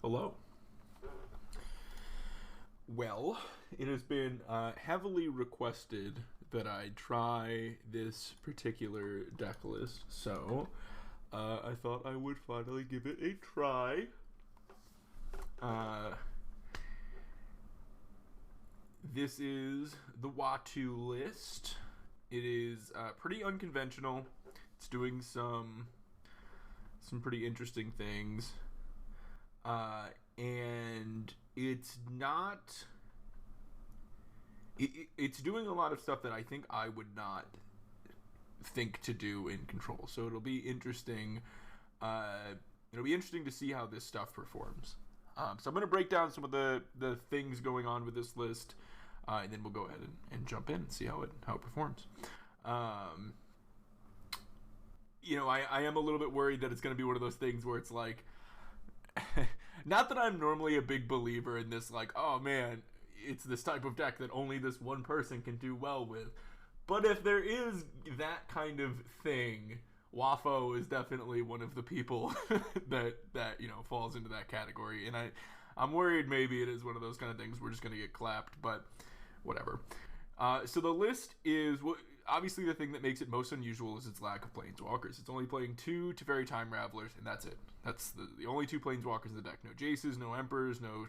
Hello. Well, it has been heavily requested that I try this particular deck list, so I thought I would finally give it a try. This is the Wafo list. It is pretty unconventional. It's doing some pretty interesting things. And it's not... It's doing a lot of stuff that I think I would not think to do in Control. So it'll be interesting. It'll be interesting to see how this stuff performs. So I'm going to break down some of the things going on with this list, and then we'll go ahead and jump in and see how it performs. I am a little bit worried that it's going to be one of those things where it's like, not that I'm normally a big believer in this, like, oh man, it's this type of deck that only this one person can do well with. But if there is that kind of thing, Wafo is definitely one of the people that falls into that category. And I'm worried maybe it is one of those kind of things we're just going to get clapped, but whatever. So the list is, obviously the thing that makes it most unusual is its lack of planeswalkers. It's only playing 2 Teferi Time Ravelers, and that's it. That's the only 2 planeswalkers in the deck. No Jaces, no Emperors, no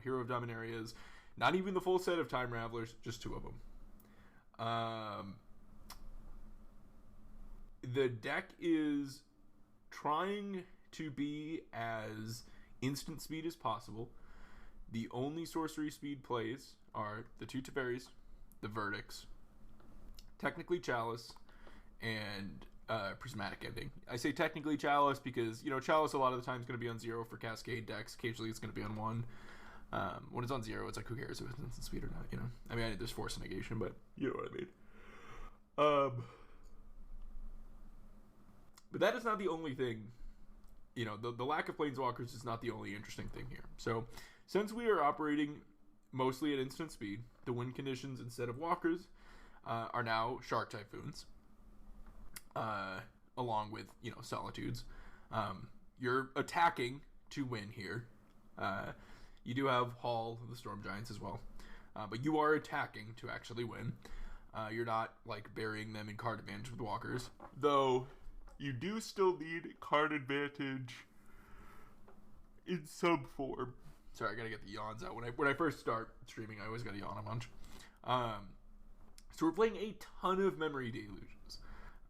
Hero of Dominarias. Not even the full set of Time Ravelers, just 2 of them. The deck is trying to be as instant speed as possible. The only sorcery speed plays are the 2 Teferis, the Verdicts, technically Chalice, and Prismatic Ending. I say technically Chalice because, Chalice a lot of the time is going to be on 0 for Cascade decks. Occasionally it's going to be on 1. When it's on 0, it's like, who cares if it's instant speed or not, I mean, there's Force Negation, but you know what I mean. But that is not the only thing. The lack of Planeswalkers is not the only interesting thing here. So, since we are operating mostly at instant speed, the win conditions instead of walkers are now Shark Typhoons, along with, Solitudes. You're attacking to win here. You do have Hall of the Storm Giants as well. But you are attacking to actually win. You're not, burying them in card advantage with walkers. Though, you do still need card advantage in some form. Sorry, I gotta get the yawns out. When I first start streaming, I always gotta yawn a bunch. So we're playing a ton of Memory Delusions.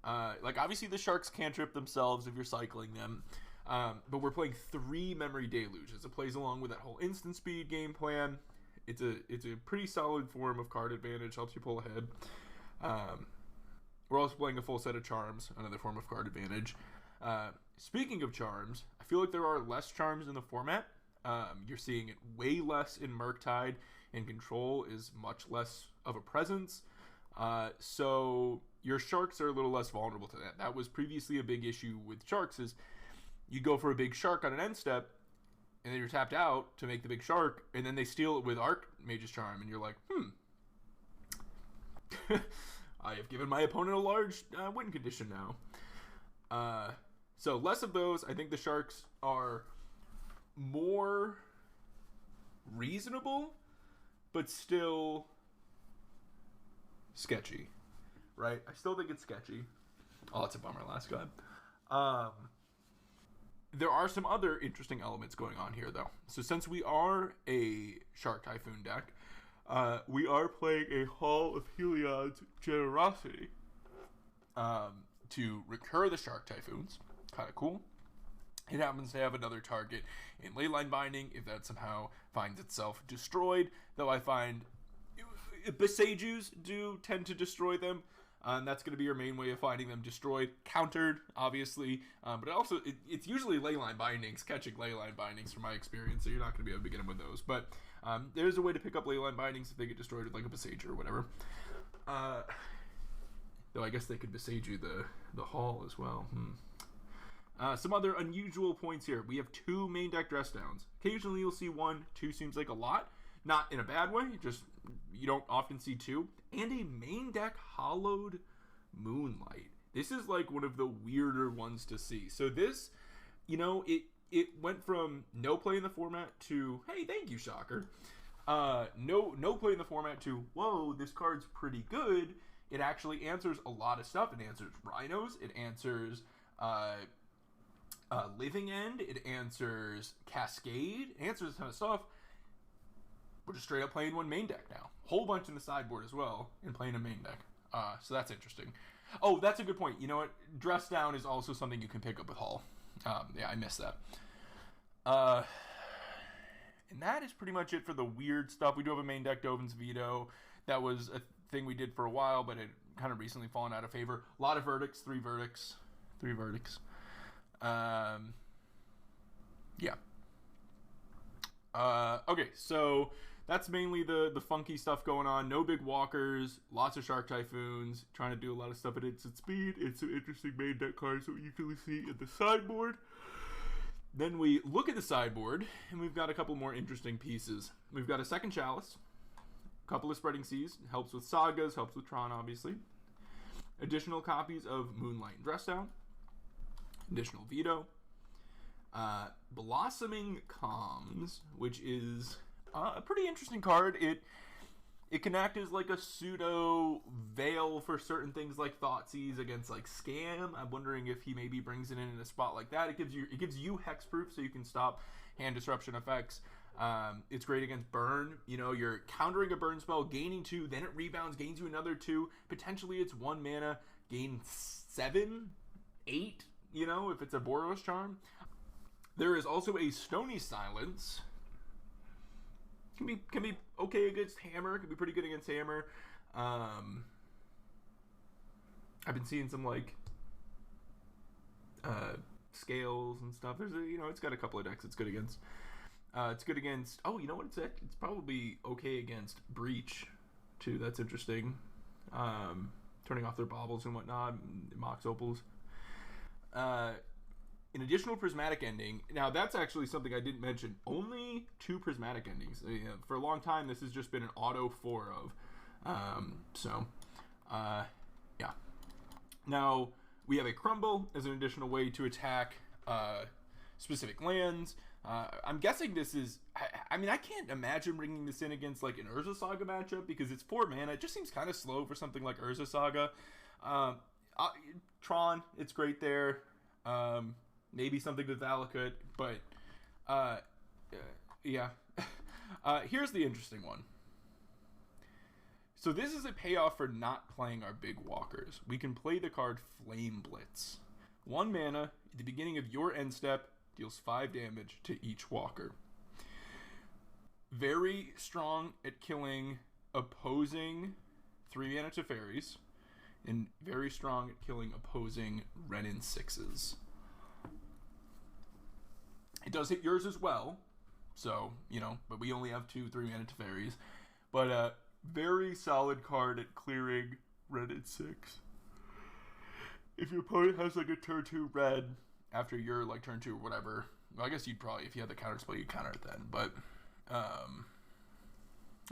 Obviously the Sharks cantrip themselves if you're cycling them. But we're playing 3 Memory Deluges. It plays along with that whole instant speed game plan. It's a pretty solid form of card advantage, helps you pull ahead. We're also playing a full set of Charms, another form of card advantage. Speaking of Charms, I feel like there are less Charms in the format. You're seeing it way less in Murktide, and Control is much less of a presence. So your Sharks are a little less vulnerable to that. That was previously a big issue with Sharks, is you go for a big Shark on an end step, and then you're tapped out to make the big Shark, and then they steal it with Archmage's Charm, and you're like, I have given my opponent a large win condition now. So less of those. I think the Sharks are more reasonable, but still sketchy, right? I still think it's sketchy. Oh, that's a bummer. Last guy. There are some other interesting elements going on here, though. So since we are a Shark Typhoon deck, we are playing a Hall of Heliod's Generosity to recur the Shark Typhoons. Kind of cool. It happens to have another target in Leyline Binding if that somehow finds itself destroyed, though I find Besajus do tend to destroy them. And that's going to be your main way of finding them destroyed. Countered, obviously. But also, it's usually Leyline Bindings, catching Leyline Bindings from my experience, so you're not going to be able to get them with those. But there's a way to pick up Leyline Bindings if they get destroyed with a Besage or whatever. Though I guess they could Besage the Hall as well. Some other unusual points here. We have 2 main deck dress downs. Occasionally you'll see 1, 2 seems like a lot. Not in a bad way, just you don't often see 2. And a main deck Hollowed Moonlight. This is one of the weirder ones to see. So this, it went from no play in the format to, hey, thank you, Shocker. No play in the format to, whoa, this card's pretty good. It actually answers a lot of stuff. It answers Rhinos. It answers Living End. It answers Cascade. It answers a ton of stuff. We're just straight up playing one main deck now. Whole bunch in the sideboard as well, and playing a main deck. So that's interesting. Oh, that's a good point. You know what? Dress Down is also something you can pick up with Hall. Yeah, I missed that. And that is pretty much it for the weird stuff. We do have a main deck, Dovin's Veto. That was a thing we did for a while, but it kind of recently fallen out of favor. A lot of verdicts, 3 verdicts. Yeah. Okay, so that's mainly the funky stuff going on. No big walkers, lots of Shark Typhoons, trying to do a lot of stuff at instant speed. It's an interesting main deck cards that we usually see in the sideboard. Then we look at the sideboard, and we've got a couple more interesting pieces. We've got a second Chalice, a couple of Spreading Seas, helps with Sagas, helps with Tron, obviously. Additional copies of Moonlight and Dress Down. Additional Veto. Blossoming Calms, which is a pretty interesting card. It can act as like a pseudo veil for certain things like Thoughtseize against like Scam. I'm wondering if he maybe brings it in a spot like that. It gives you hexproof so you can stop hand disruption effects. It's great against burn. You know, you're countering a burn spell, gaining 2, then it rebounds, gains you another 2. Potentially it's 1 mana, gain 7, 8, you know, if it's a Boros Charm. There is also a Stony Silence. Can be okay against Hammer. Can be pretty good against Hammer. I've been seeing some like scales and stuff. There's it's got a couple of decks it's good against. It's good against. Oh, you know what it's at? It's probably okay against Breach too. That's interesting. Turning off their baubles and whatnot. Mox Opals. An additional prismatic ending. Now, that's actually something I didn't mention. Only 2 prismatic endings. For a long time, this has just been an auto 4 of. Yeah. Now, we have a Crumble as an additional way to attack specific lands. I'm guessing this is... I mean, I can't imagine bringing this in against like an Urza Saga matchup because it's 4 mana. It just seems kind of slow for something like Urza Saga. Tron, it's great there. Maybe something with Valakut, but yeah. Here's the interesting one. So this is a payoff for not playing our big walkers. We can play the card Flame Blitz. 1 mana, at the beginning of your end step, deals 5 damage to each walker. Very strong at killing opposing 3 mana Teferis, and very strong at killing opposing Renin 6s. It does hit yours as well, so, but we only have 2 3-mana Teferis. But very solid card at clearing Renin 6. If your opponent has like a turn 2 red after your like turn 2 or whatever, well, I guess you'd probably, if you had the counter spell, you'd counter it then. But I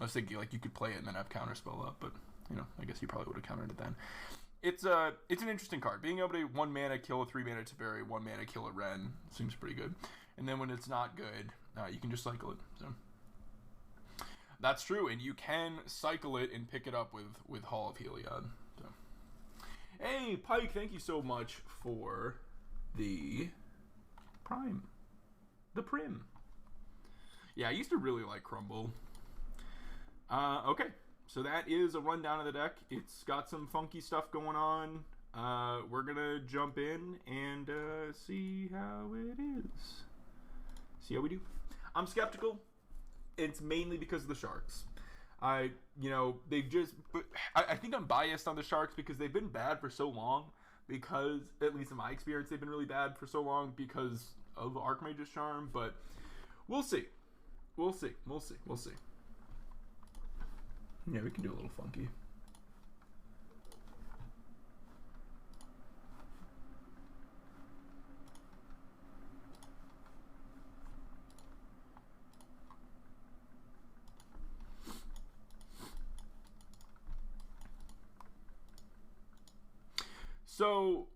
was thinking like you could play it and then have counter spell up, but I guess you probably would have countered it then. It's an interesting card. Being able to 1 mana kill a 3 mana Teferi, 1 mana kill a Ren seems pretty good. And then when it's not good, you can just cycle it. So that's true, and you can cycle it and pick it up with Hall of Heliod. So. Hey, Pike, thank you so much for the Prime. The Prim. Yeah, I used to really like Crumble. Okay. So that is a rundown of the deck. It's got some funky stuff going on. We're going to jump in and see how it is. See how we do. I'm skeptical. It's mainly because of the Sharks. I think I'm biased on the Sharks because they've been bad for so long. Because, at least in my experience, they've been really bad for so long because of Archmage's Charm. But we'll see. We'll see. Yeah, we can do a little funky. So,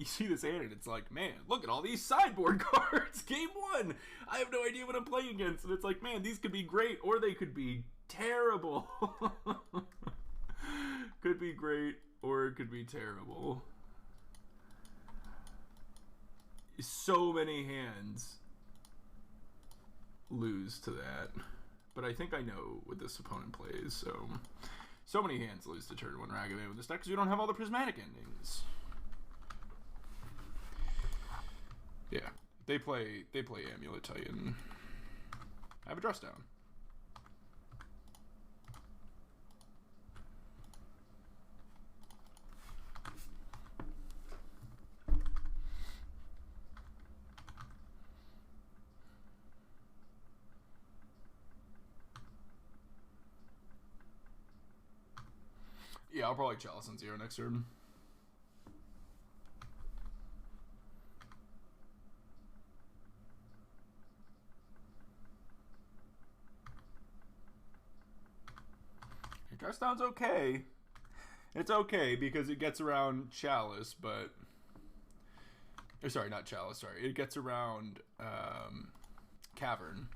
see this hand and it's like, man, look at all these sideboard cards. Game 1. I have no idea what I'm playing against. And it's like, man, these could be great or they could be terrible. Could be great or it could be terrible. So many hands lose to that. But I think I know what this opponent plays, so many hands lose to turn 1 Ragavan with this deck because we don't have all the prismatic endings. Yeah, they play Amulet Titan. I have a dress down. Yeah, I'll probably Chalice on 0 next turn. Your dress down's okay. It's okay because it gets around Chalice, but... Or sorry, not Chalice, sorry. It gets around Cavern.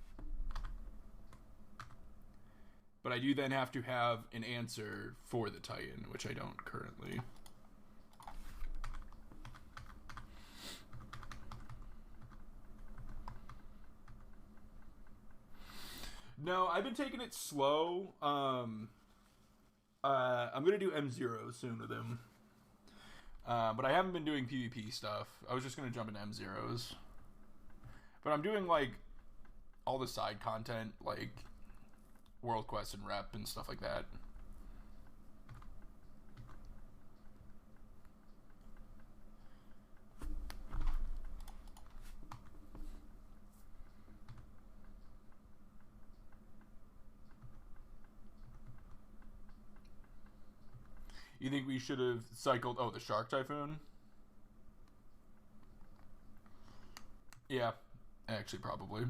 But I do then have to have an answer for the Titan, which I don't currently. No, I've been taking it slow. I'm going to do M0 soon with him. But I haven't been doing PvP stuff. I was just going to jump into M0s. But I'm doing, like, all the side content, like... World Quest and Rep and stuff like that. You think we should have cycled... Oh, the Shark Typhoon? Yeah, actually, probably.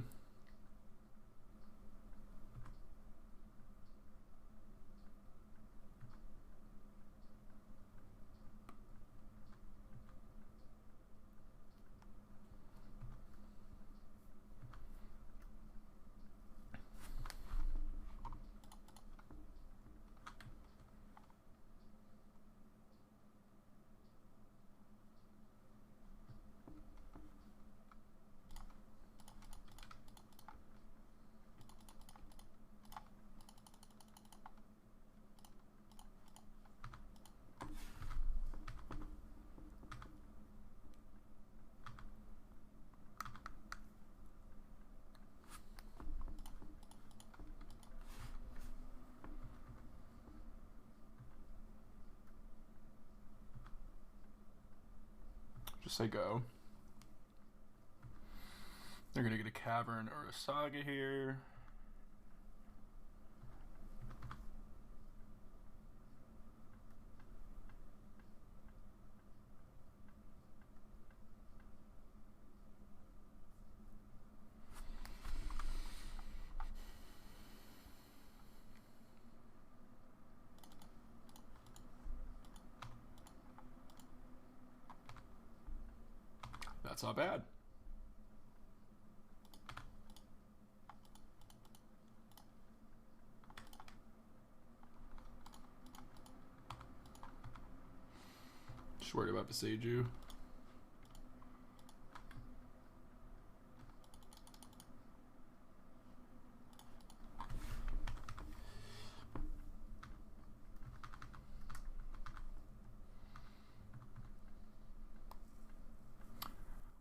Just say go. They're gonna get a Cavern or a Saga here. That's not bad. Just worried about Beseiju.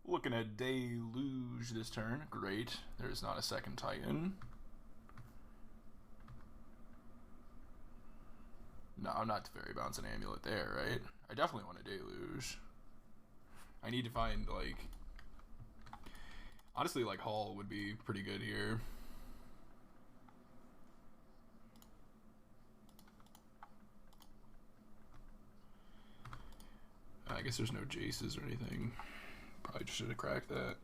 Looking at Deluge this turn. Great. There's not a second Titan. No, I'm not Fairy Bounce an Amulet there, right? I definitely want a Deluge. I need to find, like... Honestly, like, Hall would be pretty good here. I guess there's no Jaces or anything. Probably just should have cracked that.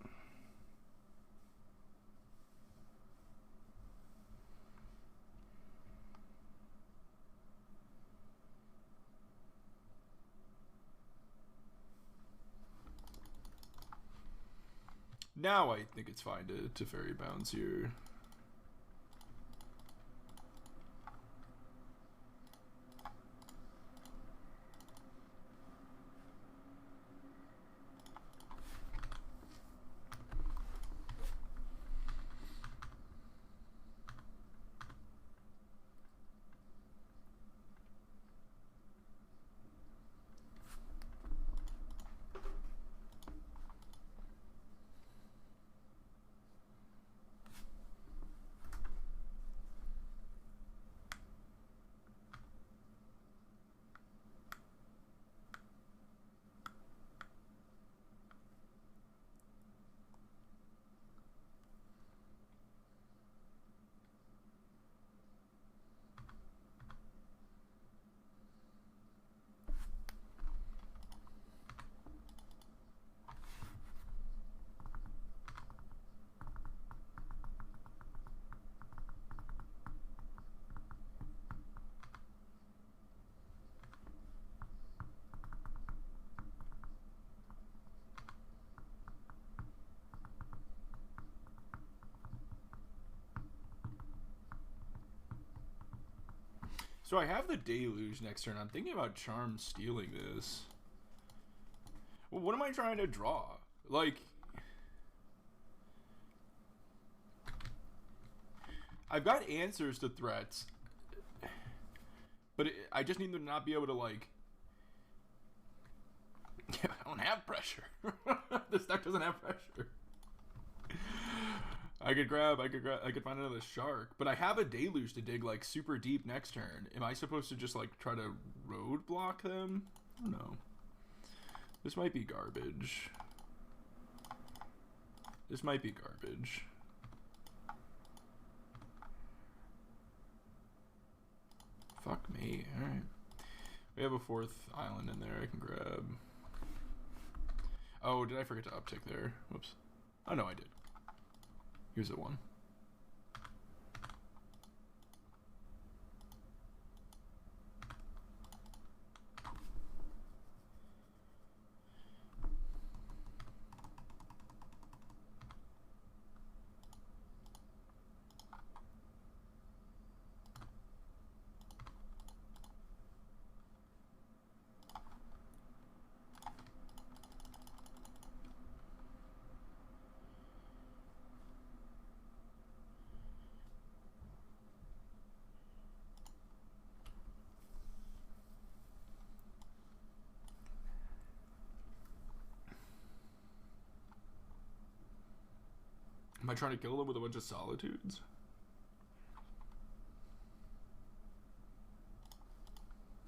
Now I think it's fine to fairy bounce here. So I have the Deluge next turn. I'm thinking about Charm stealing this. Well, what am I trying to draw? Like, I've got answers to threats, but I just need them to not be able to, like... I don't have pressure. This deck doesn't have pressure. I could find another shark, but I have a Deluge to dig like super deep next turn. Am I supposed to just like try to roadblock them? I don't know. This might be garbage. This might be garbage. Fuck me. Alright. We have a 4th island in there I can grab. Oh, did I forget to uptick there? Whoops. Oh no, I did. Here's a 1. Am I trying to kill them with a bunch of solitudes?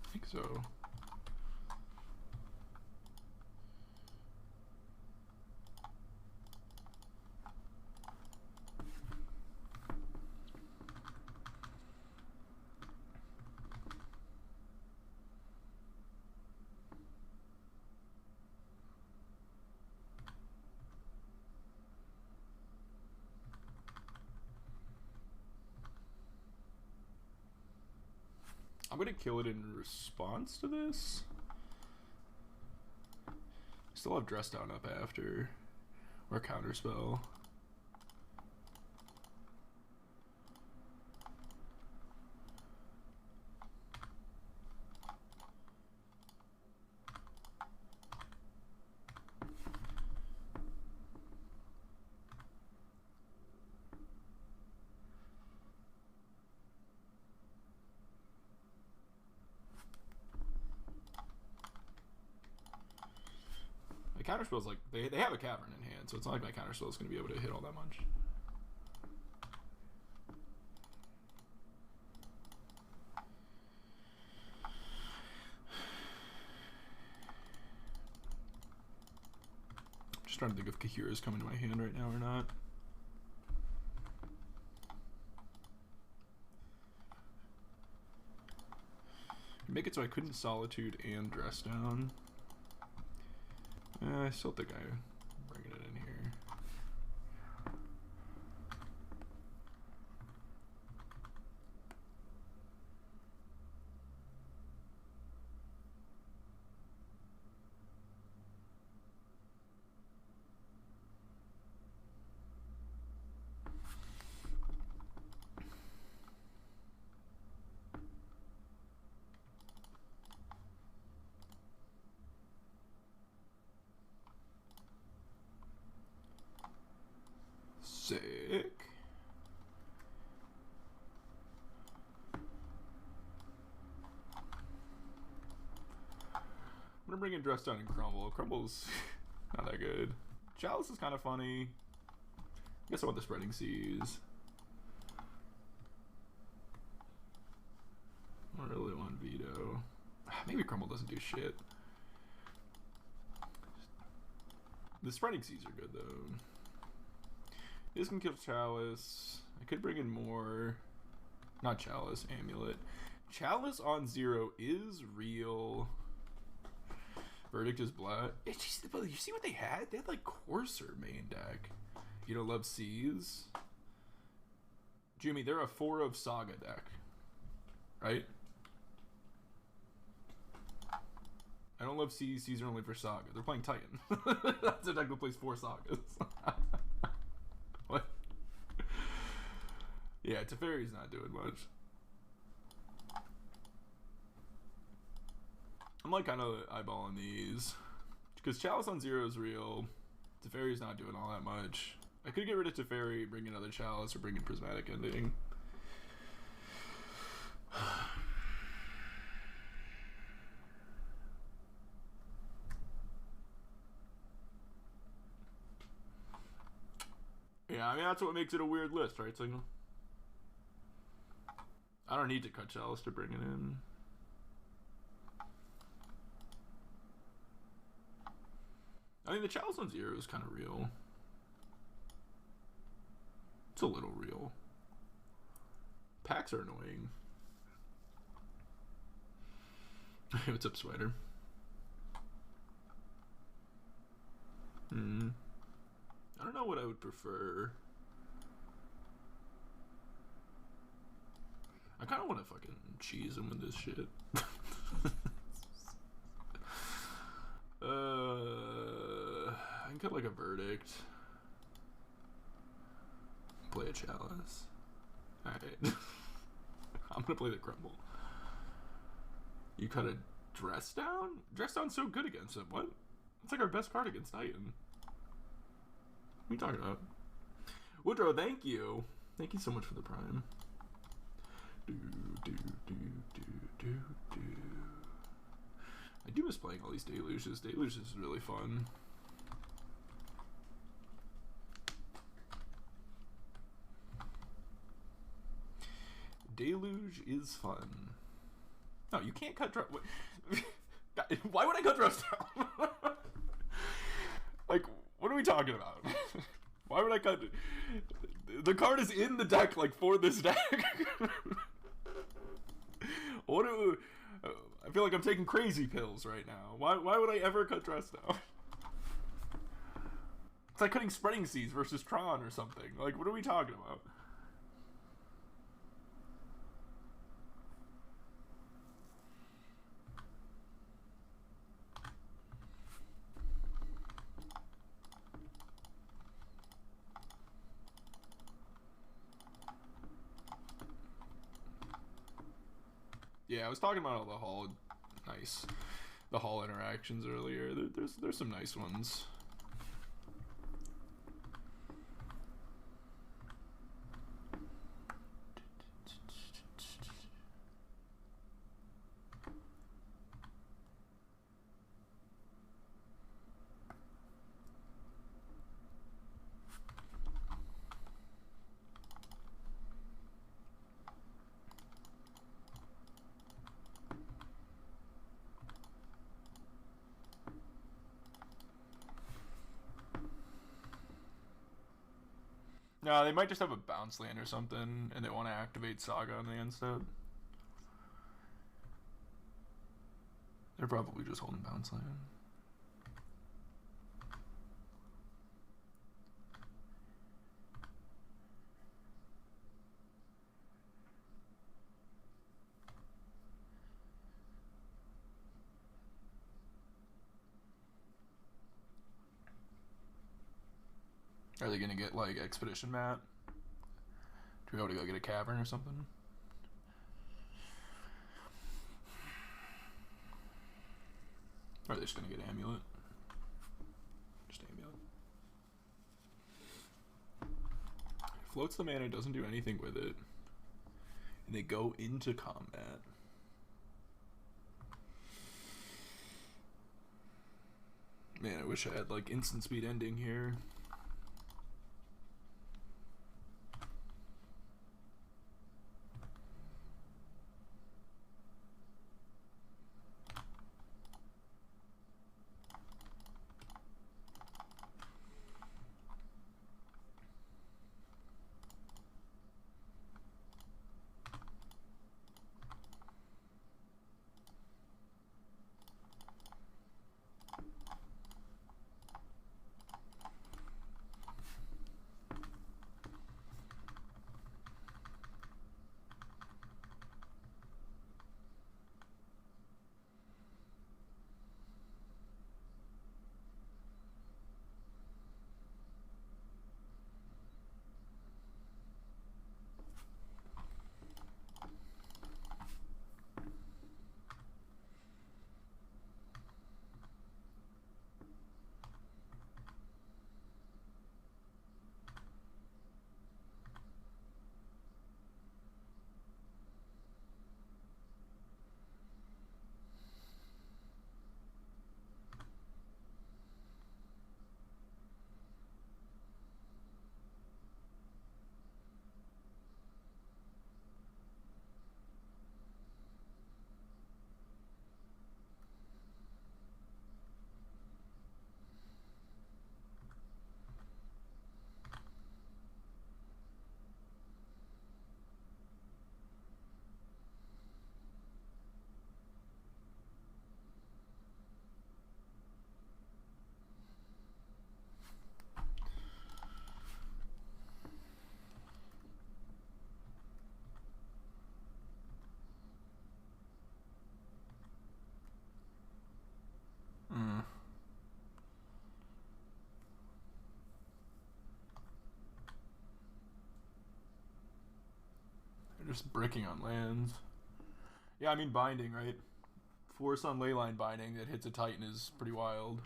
I think so. I'm gonna kill it in response to this. Still have Dress Down up after. Or Counterspell. Counterspell's like, they have a Cavern in hand, so it's not like my Counterspell is going to be able to hit all that much. Just trying to think if Kahira's coming to my hand right now or not. Make it so I couldn't Solitude and Dress Down. I still think I'm bringing it in here. pick. I'm gonna bring in Dress Down and Crumble. Crumble's not that good. Chalice is kind of funny. I guess I want the Spreading Seas. I don't really want Veto. Maybe Crumble doesn't do shit. The Spreading Seas are good though. This can kill Chalice. I could bring in more. Not Chalice, Amulet. Chalice on 0 is real. Verdict is black. But you see what they had? They had like Courser main deck. You don't love Seas? Jimmy, they're a 4 of Saga deck. Right? I don't love Seas. Seas are only for Saga. They're playing Titan. That's a deck that plays 4 Sagas. What? Yeah, Teferi's not doing much. I'm like kind of eyeballing these. Because Chalice on 0 is real. Teferi's not doing all that much. I could get rid of Teferi, bring another Chalice, or bring in Prismatic Ending. Yeah, I mean, that's what makes it a weird list, right, Signal? I don't need to cut Chalice to bring it in. I mean, the Chalice on 0 is kind of real. It's a little real. Packs are annoying. What's up, Sweater? I don't know what I would prefer. I kind of want to fucking cheese him with this shit. I can cut like a Verdict. Play a Chalice. Alright. I'm gonna play the Crumble. You cut a Dress Down? Dress Down's so good against him. What? It's like our best card against Titan. What are you talking about? Woodrow, thank you. Thank you so much for the Prime. I do miss playing all these Deluges. Deluge is really fun. Deluge is fun. No, you can't cut dress. Why would I cut Dress Down? Like, what are we talking about? Why would I cut? The card is in the deck, like, for this deck. What do? I feel like I'm taking crazy pills right now. Why would I ever cut Dress Down? It's like cutting Spreading Seas versus Tron or something. Like, what are we talking about? Yeah, I was talking about all the hall, the hall interactions earlier. There's some nice ones. No, they might just have a bounce land or something, and they want to activate Saga on the instead. They're probably just holding bounce land. Are they gonna get like Expedition Mat? Do we have to go get a cavern or something? Or are they just gonna get Amulet? Just Amulet. Floats the mana, doesn't do anything with it. And they go into combat. Man, I wish I had like instant speed ending here. Just bricking on lands. Yeah, I mean binding, right? Force on leyline binding that hits a Titan is pretty wild.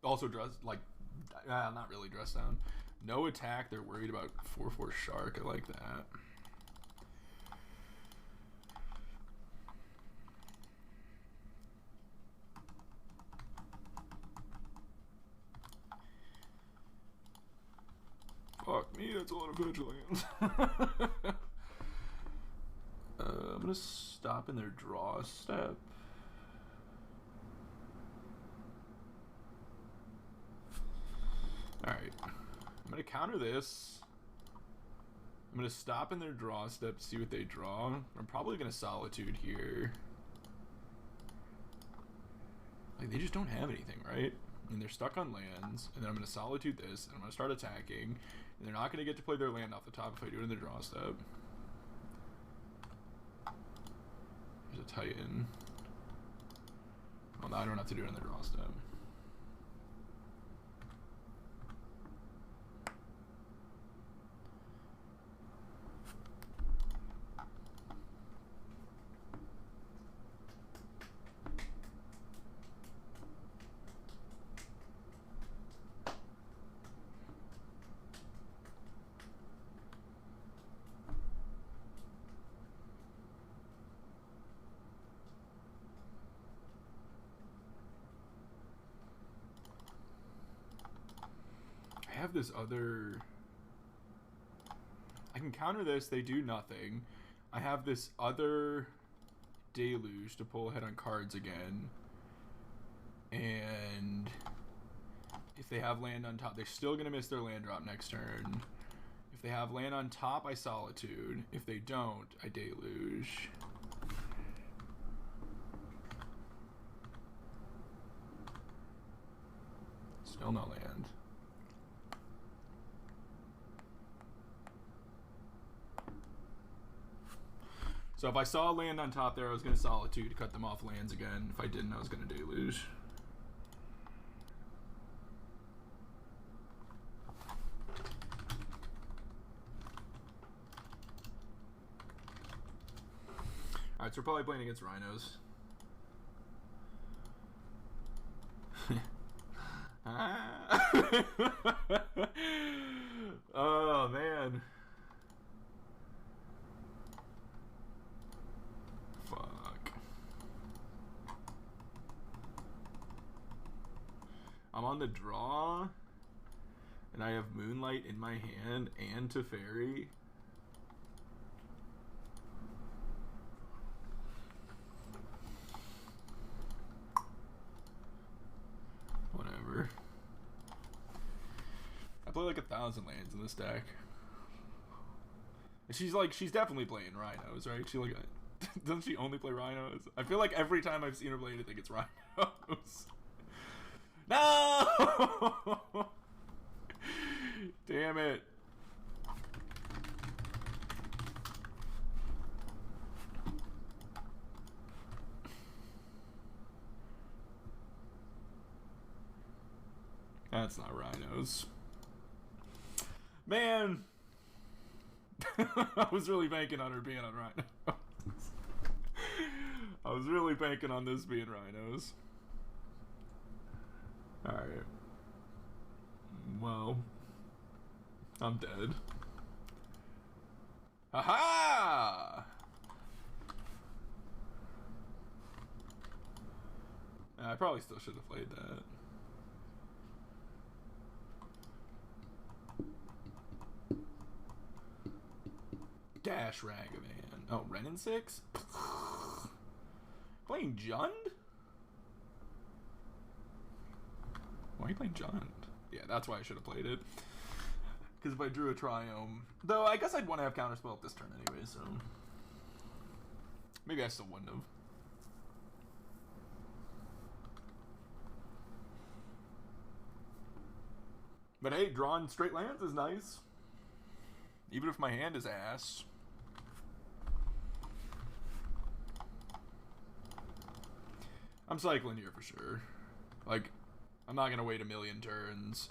Also dress, like, not really dress down. No attack, they're worried about 4/4 Shark, I like that. Fuck me, that's a lot of vigilance. I'm gonna stop in their draw step. Alright. I'm gonna counter this. I'm gonna stop in their draw step, see what they draw. I'm probably gonna Solitude here. Like, they just don't have anything, right? And they're stuck on lands, and then I'm gonna Solitude this, and I'm gonna start attacking, and they're not gonna get to play their land off the top if I do it in the draw step. There's a Titan. Well, no, I don't have to do it in the draw step. I have this other... I can counter this, they do nothing. I have this other Deluge to pull ahead on cards again. And if they have land on top, they're still going to miss their land drop next turn. If they have land on top, I Solitude. If they don't, I Deluge. Still no land. So if I saw land on top there, I was going to Solitude to cut them off lands again. If I didn't, I was going to Deluge. Alright, so we're probably playing against Rhinos. Oh, man. Fuck. I'm on the draw, and I have Moonlight in my hand and Teferi. Whatever. I play like 1,000 lands in this deck. And she's definitely playing Rhinos, right? She like, doesn't she only play Rhinos? I feel like every time I've seen her play anything, it's Rhinos. No! Damn it. That's not Rhinos. Man! I was really banking on her being on Rhinos. I was really banking on this being Rhinos. Alright. Well, I'm dead. Aha! I probably still should have played that. Dash Ragavan. Oh, Ren and 6? Playing Jund? Why are you playing Jund? Yeah, that's why I should have played it. Because if I drew a Triome... Though, I guess I'd want to have Counterspell this turn anyway, so... Maybe I still wouldn't have. But hey, drawing straight lands is nice. Even if my hand is ass. I'm cycling here for sure. Like, I'm not gonna wait a million turns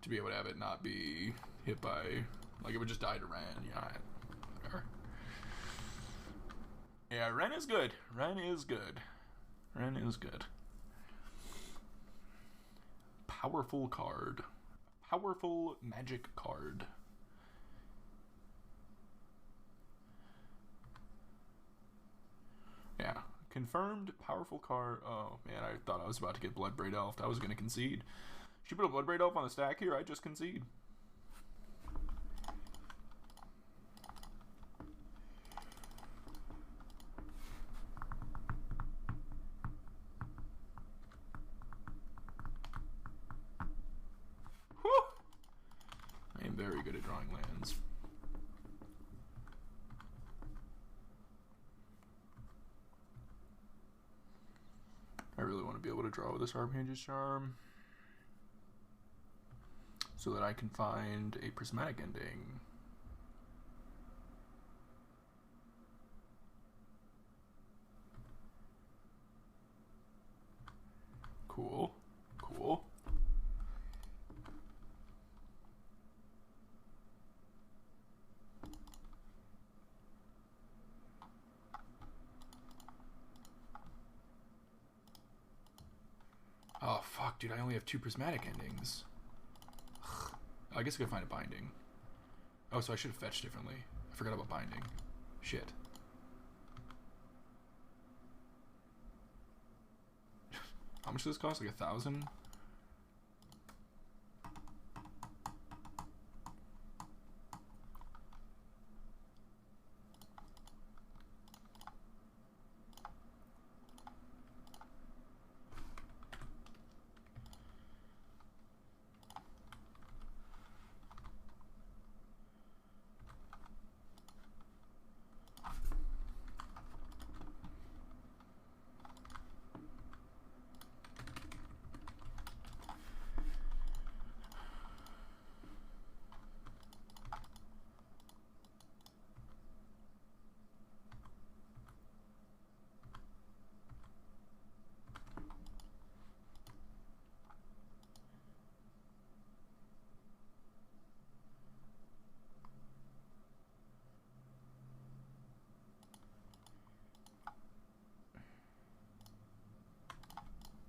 to be able to have it not be hit by... Like, it would just die to Ren. Yeah, whatever. Yeah, Ren is good. Ren is good. Ren is good. Powerful card. Powerful magic card. Yeah. Confirmed powerful card. Oh, man, I thought I was about to get Bloodbraid Elf. I was going to concede. She put a Bloodbraid Elf on the stack here. I just concede. Whew! I am very good at drawing lands. I really want to be able to draw with this Archangel Charm so that I can find a prismatic ending. Cool. Cool. Oh, fuck, dude, I only have 2 prismatic endings. I guess I could find a binding. Oh, so I should have fetched differently. I forgot about binding. Shit. How much does this cost? Like 1,000?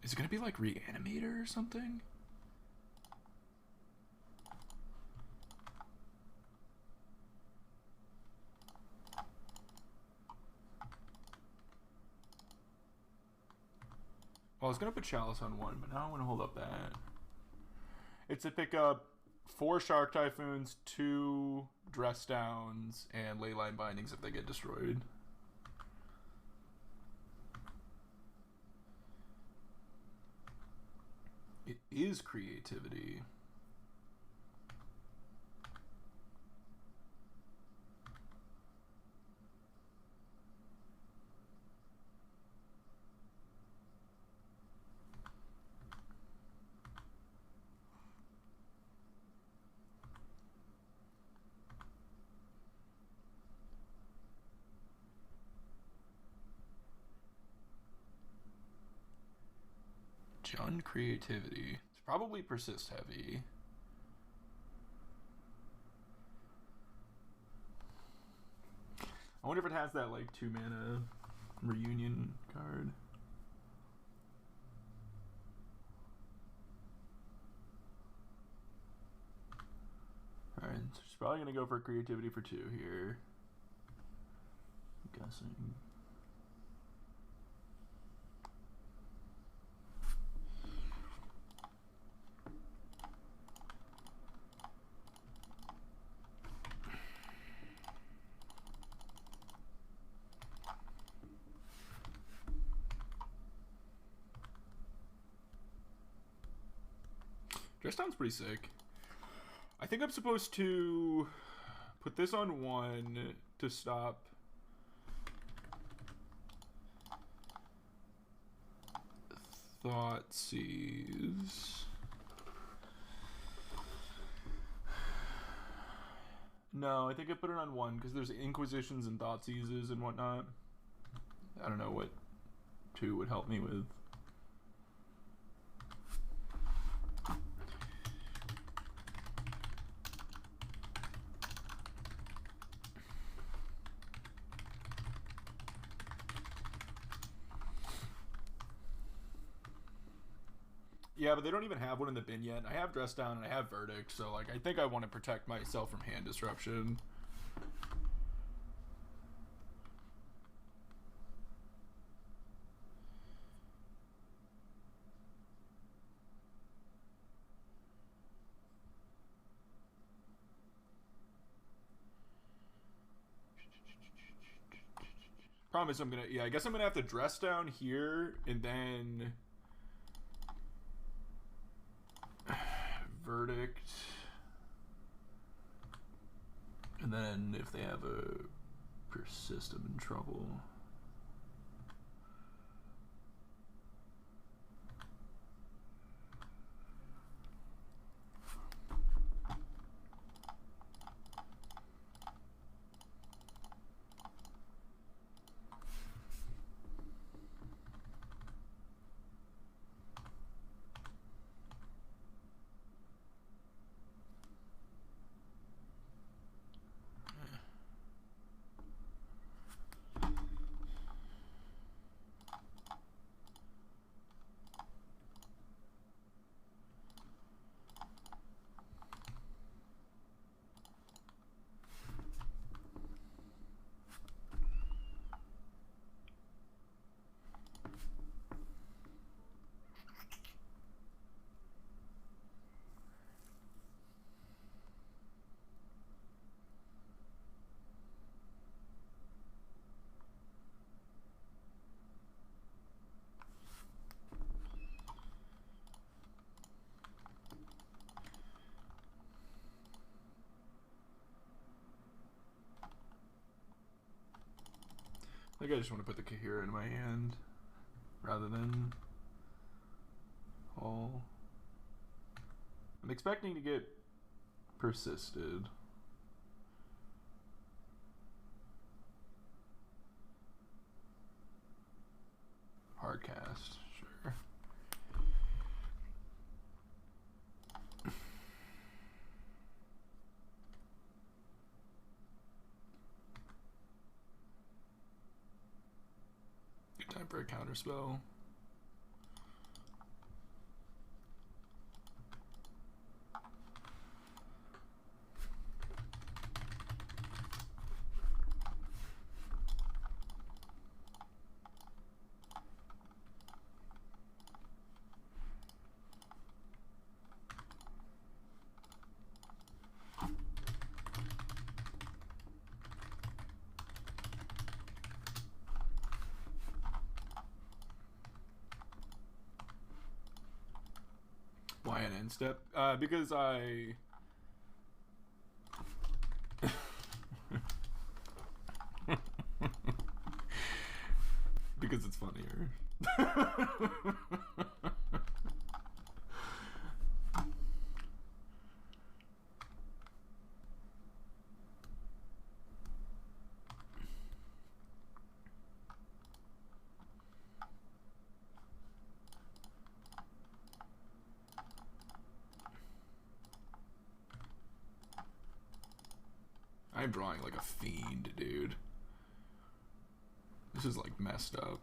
Is it gonna be like Reanimator or something? Well, I was going to put Chalice on 1, but now I want to hold up that. It's to pick up 4 Shark Typhoons, 2 Dress Downs, and Leyline Bindings if they get destroyed. It is creativity. Jund creativity. It's probably persist heavy. I wonder if it has that like 2 mana reunion card. Alright, so she's probably gonna go for creativity for 2 here. I'm guessing. Dress Down's pretty sick. I think I'm supposed to put this on 1 to stop Thoughtseize. No, I think I put it on 1 because there's Inquisitions and Thoughtseizes and whatnot. I don't know what 2 would help me with. Yeah, but they don't even have one in the bin yet. I have Dress Down and I have Verdict, so like I think I want to protect myself from hand disruption. Promise I'm gonna, yeah, I guess I'm gonna have to Dress Down here and then Verdict, and then if they have a persist, I'm in trouble. I think I just want to put the Kahira in my hand rather than all. I'm expecting to get persisted. Hard cast, sure. Good time for a counter spell. an end step? Because I... because it's funnier. I'm drawing like a fiend, dude. This is like messed up.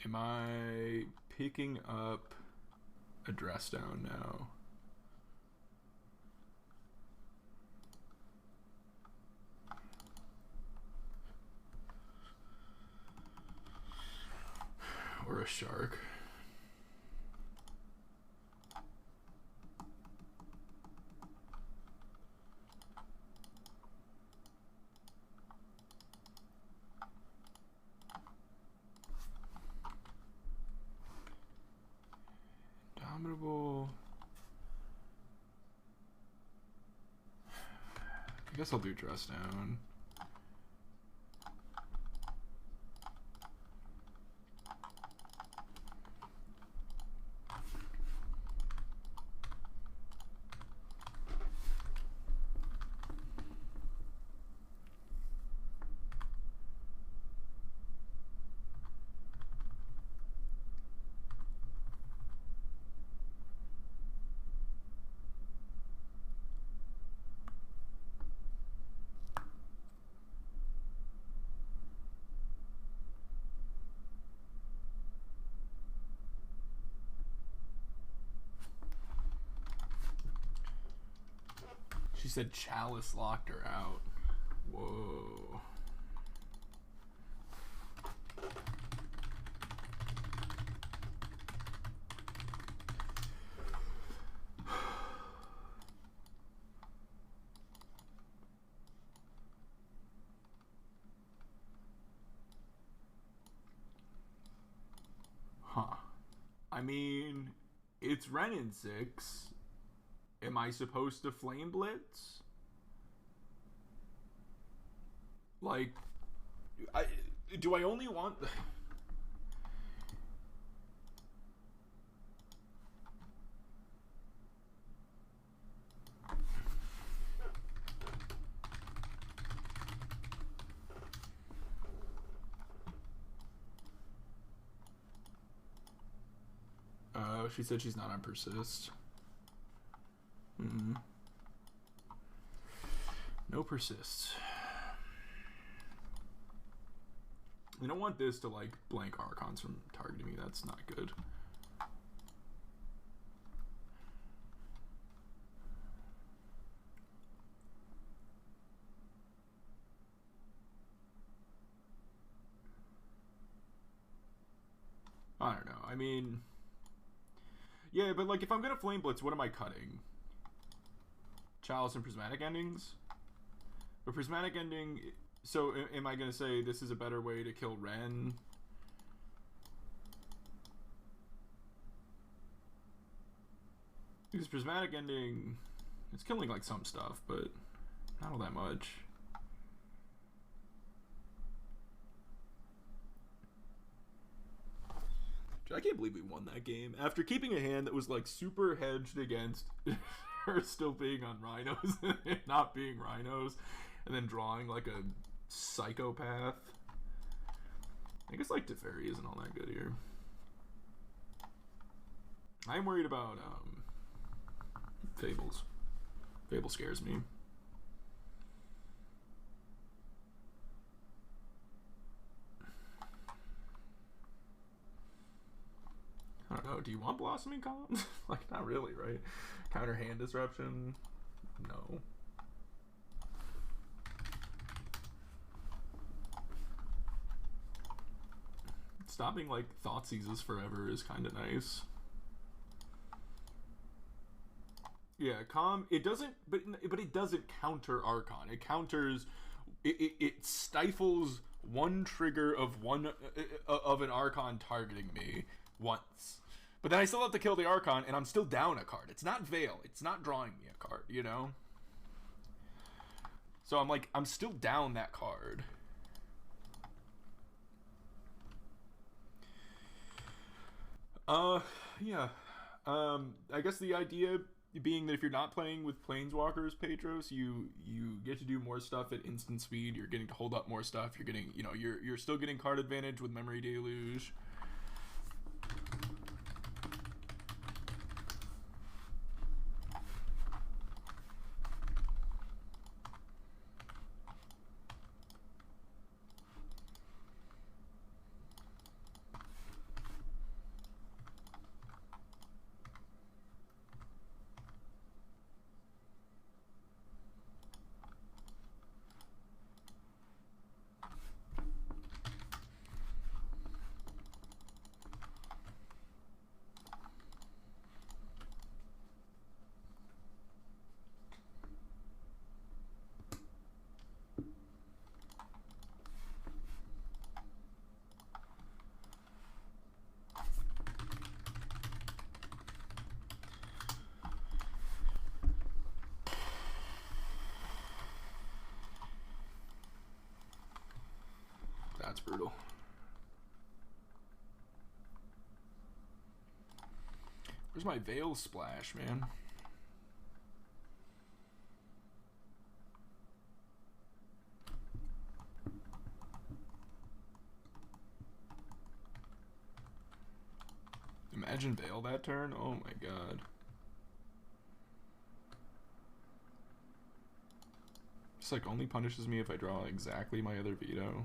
Am I picking up a dress down now? Or a shark? Indomitable. I guess I'll do dress down. She said Chalice locked her out. Whoa. Huh. I mean, it's Ren in 6. Am I supposed to Flame Blitz? Like, do I only want... she said she's not on persist. No persists. I don't want this to like blank Archons from targeting me. That's not good. I don't know. I mean, yeah, but like if I'm gonna Flame Blitz, what am I cutting? Chalice and Prismatic Endings? But Prismatic Ending... So, am I going to say this is a better way to kill Ren? Because Prismatic Ending... It's killing, like, some stuff, but not all that much. I can't believe we won that game. After keeping a hand that was, like, super hedged against... her still being on rhinos and not being rhinos, and then drawing like a psychopath. I guess like Teferi isn't all that good here. I'm worried about Fables. Fable scares me. I don't know, do you want Blossoming Columns? Like, not really, right? Counter hand disruption? No. Stopping, like, Thoughtseizes forever is kind of nice. Yeah, Calm, it doesn't, but it doesn't counter Archon. It counters, it stifles one trigger of an Archon targeting me once. But then I still have to kill the Archon, and I'm still down a card. It's not Veil. It's not drawing me a card, you know? So I'm like, I'm still down that card. Yeah. I guess the idea being that if you're not playing with Planeswalkers, Petros, you get to do more stuff at instant speed. You're getting to hold up more stuff. You're getting, you know, you're still getting card advantage with Memory Deluge. That's brutal. Where's my Veil Splash, man? Imagine Veil that turn? Oh my god. Just like only punishes me if I draw exactly my other veto.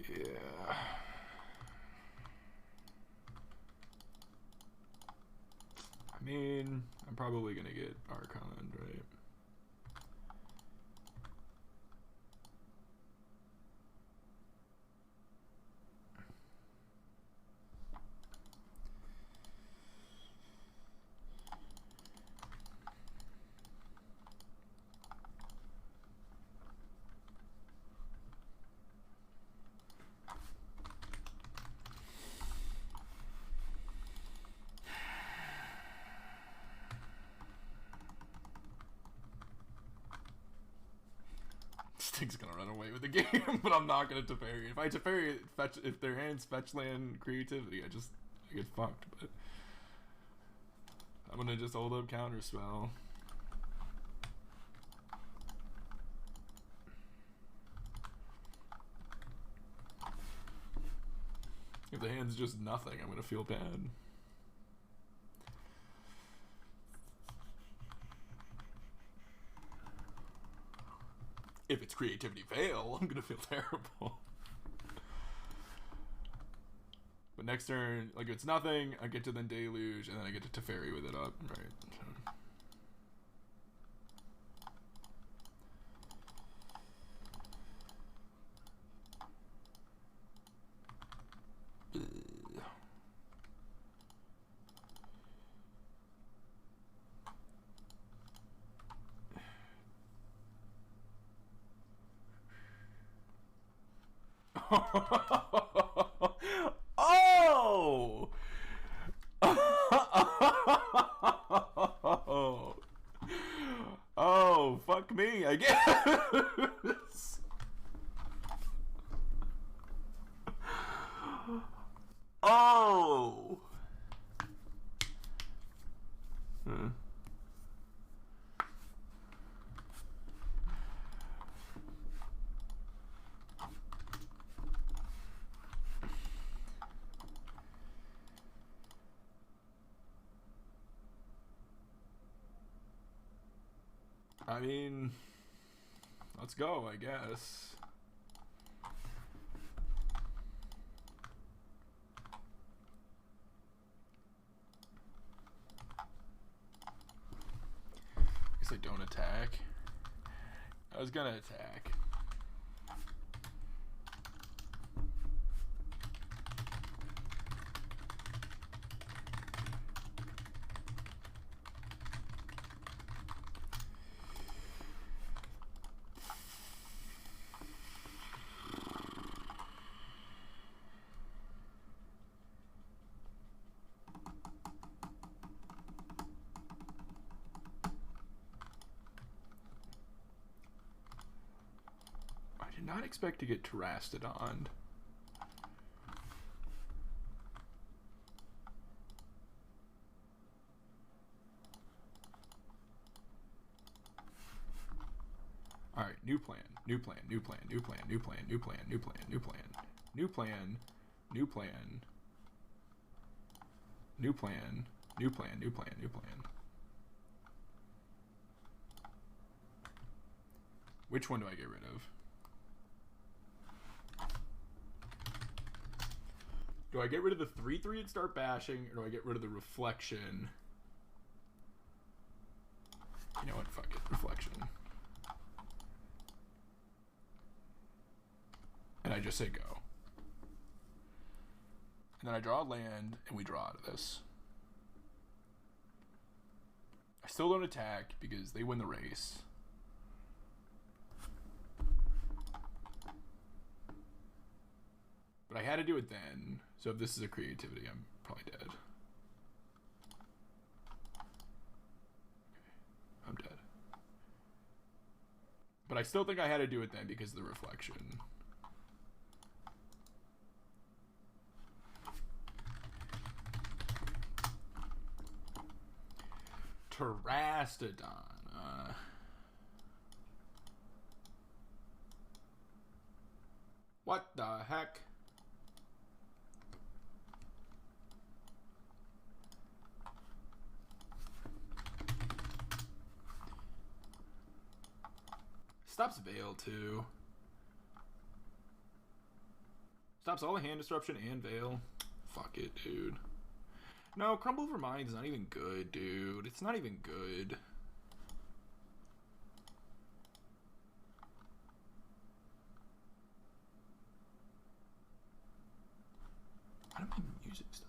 Yeah. I mean, I'm probably gonna get Archon, right? Stig's gonna run away with the game, but I'm not gonna Teferi. If I Teferi, if their hands fetch land creativity, I get fucked. But I'm gonna just hold up Counterspell. If the hand's just nothing, I'm gonna feel bad. If it's Creativity Veil, I'm gonna feel terrible. But next turn, like if it's nothing, I get to then Deluge, and then I get to Teferi with it up, right? Oh! Oh, fuck me, I guess. Oh! I mean, let's go, I guess. I guess I don't attack. I was gonna attack. did not expect to get Terastodon. Alright, new plan, new plan, new plan, new plan, new plan, new plan, new plan, new plan, new plan, new plan, new plan, new plan, new plan, new plan. Which one do I get rid of? Do I get rid of the 3/3 and start bashing, or do I get rid of the reflection? You know what? Fuck it. Reflection. And I just say go. And then I draw a land, and we draw out of this. I still don't attack, because they win the race. But I had to do it then, so if this is a creativity, I'm probably dead. Okay. I'm dead. But I still think I had to do it then because of the reflection. Terastodon. What the heck? Stops Veil too. Stops all the hand disruption and Veil. Fuck it, dude. No, Crumble Over Mind is not even good, dude. It's not even good. Why am I music stuff?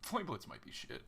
Flame Blitz might be shit.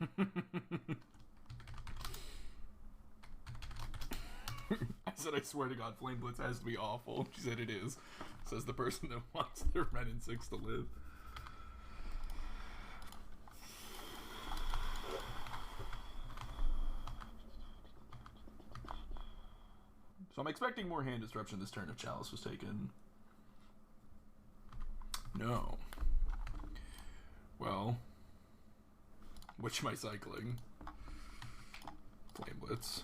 I said, I swear to God, Flame Blitz has to be awful. She said it is. Says the person that wants their Ren and 6 to live. So I'm expecting more hand disruption this turn if Chalice was taken. No. Well, which am I cycling? Flame Blitz.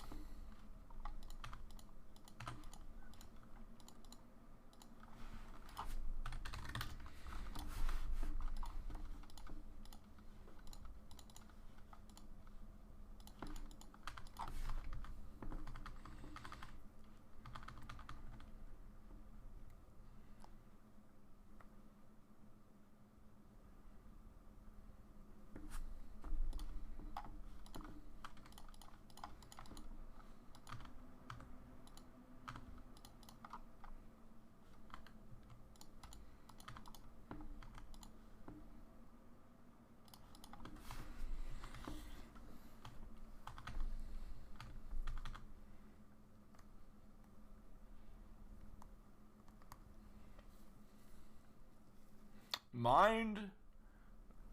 Mind.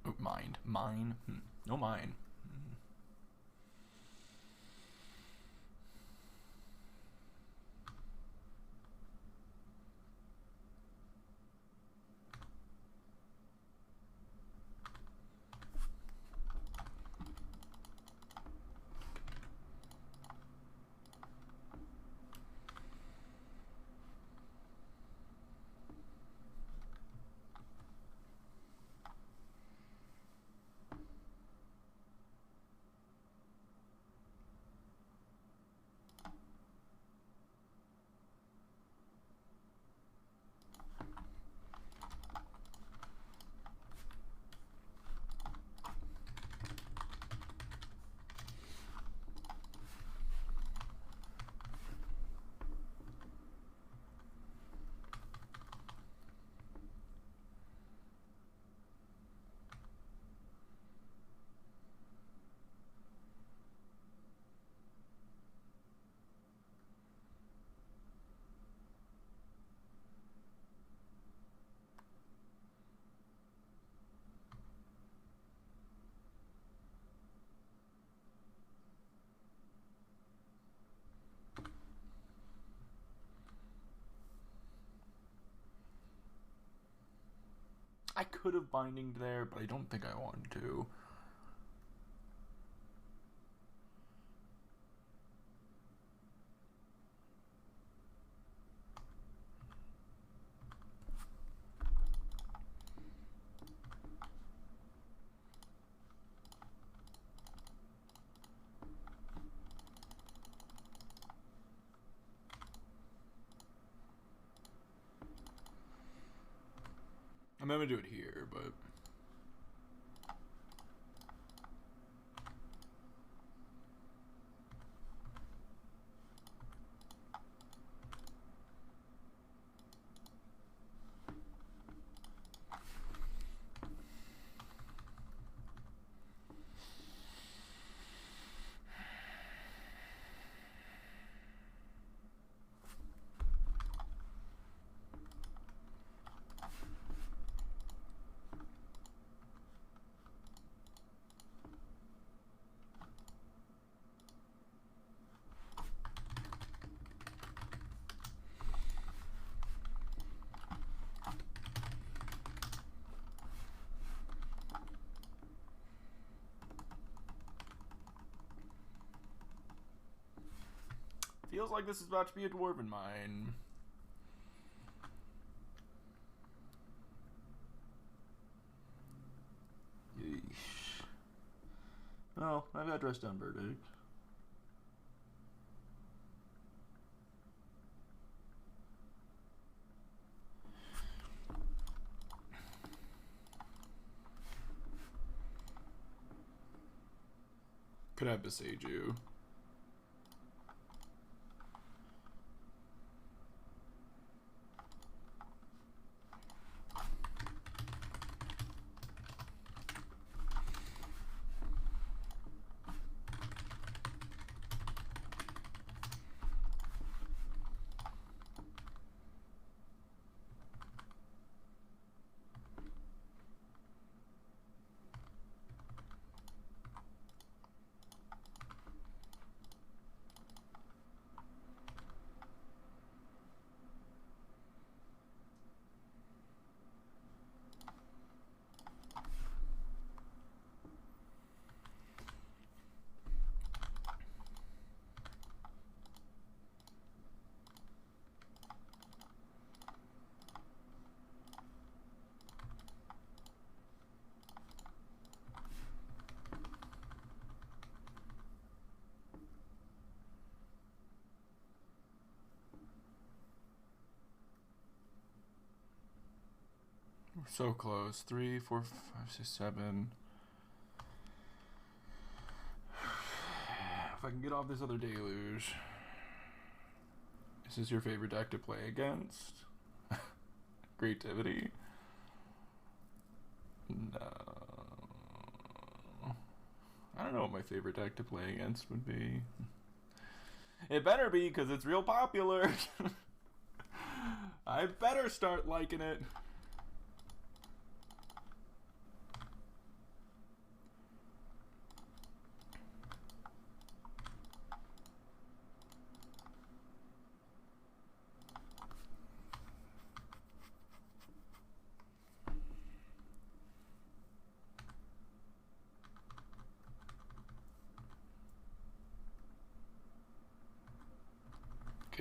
Oh, mine. No mine. I could have binding there, but I don't think I want to. I'm gonna do it here, but feels like this is about to be a dwarven mine. Yeesh. Oh, I've got dressed down verdict. Could have besage you. We're so close. 3, 4, 5, 6, 7. If I can get off this other deluge. Is this your favorite deck to play against? Creativity? No. I don't know what my favorite deck to play against would be. It better be, because it's real popular. I better start liking it.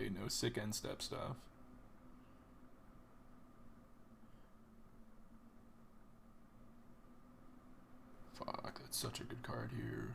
Okay, no sick end step stuff. Fuck, that's such a good card here.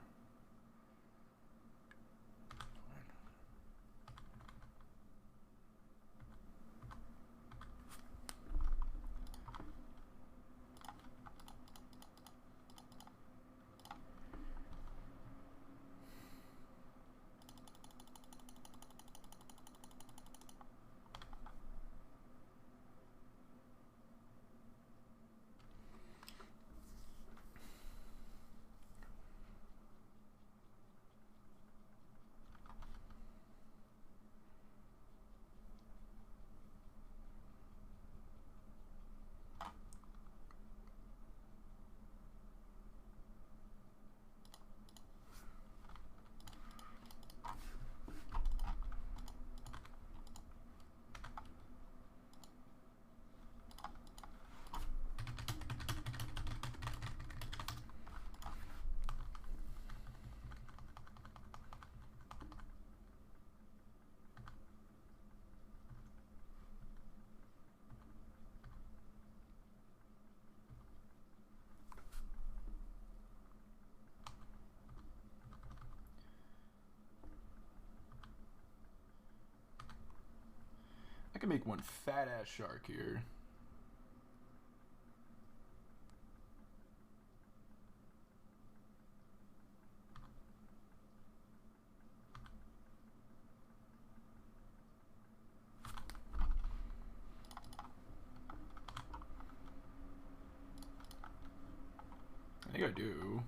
I can make one fat ass shark here. I think I do.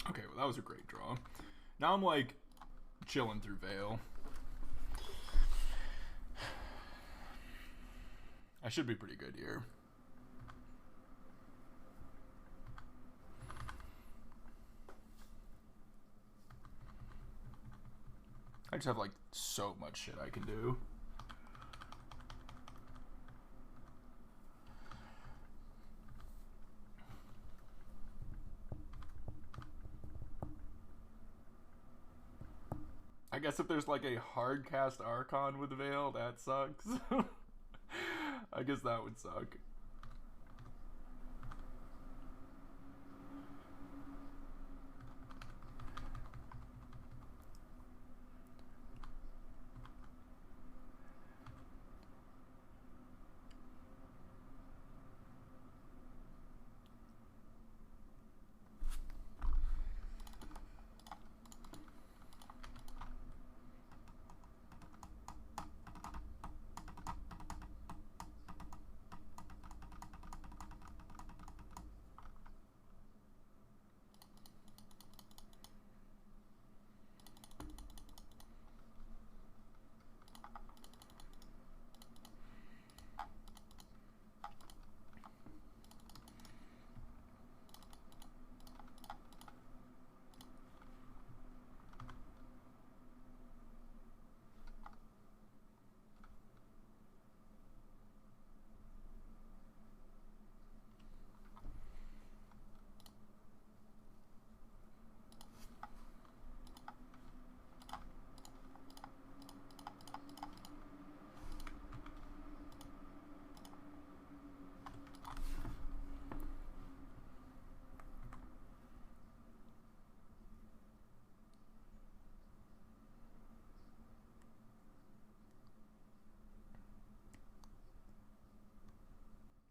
Okay, well that was a great draw. Now I'm like chilling through Veil. I should be pretty good here. I just have like so much shit I can do. I guess if there's like a hard cast Archon with Veil, that sucks. I guess that would suck.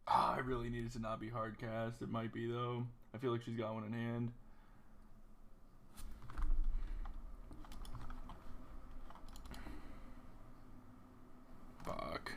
I really needed to not be hard cast. It might be though. I feel like she's got one in hand. Fuck.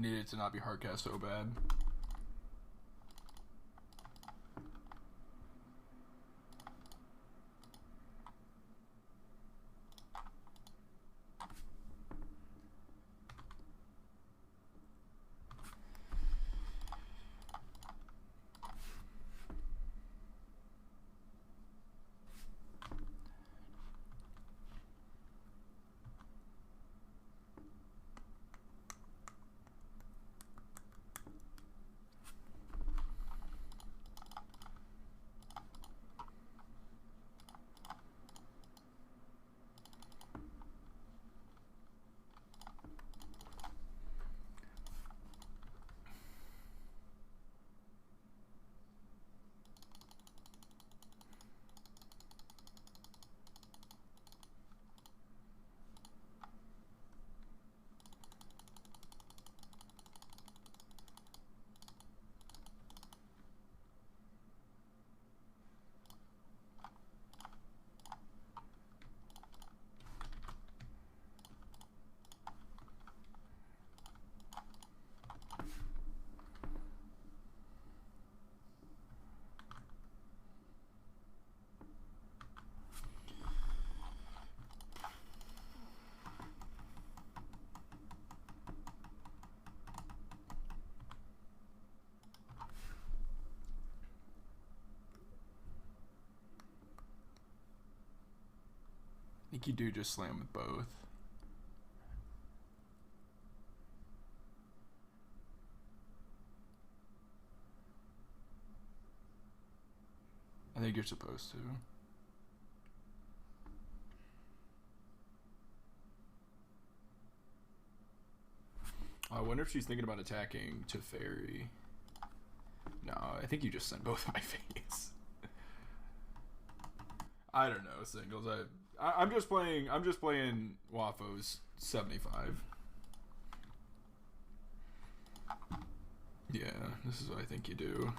need it to not be hardcast so bad. I think you do just slam with both. I think you're supposed to. I wonder if she's thinking about attacking to fairy. No, I think you just sent both in my face. I don't know, singles. I'm just playing Wafo's 75. Yeah, this is what I think you do.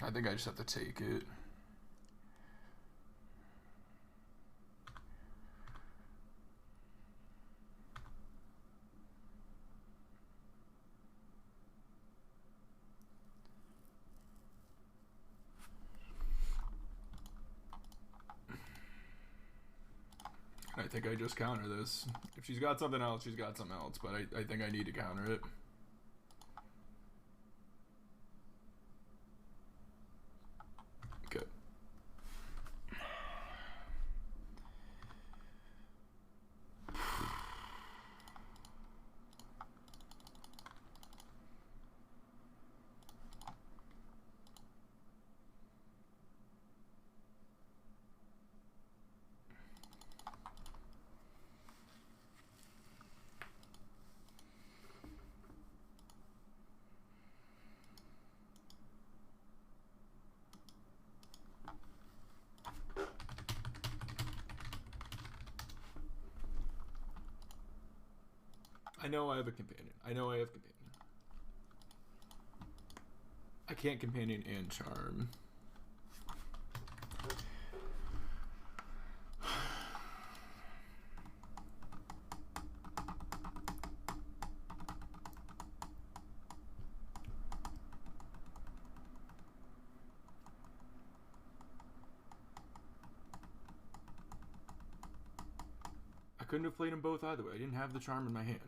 I think I just have to take it. I think I just counter this. If she's got something else, she's got something else, but I think I need to counter it. Good. I know I have a companion. I know I have companion. I can't companion and charm. I couldn't have played them both either way. I didn't have the charm in my hand.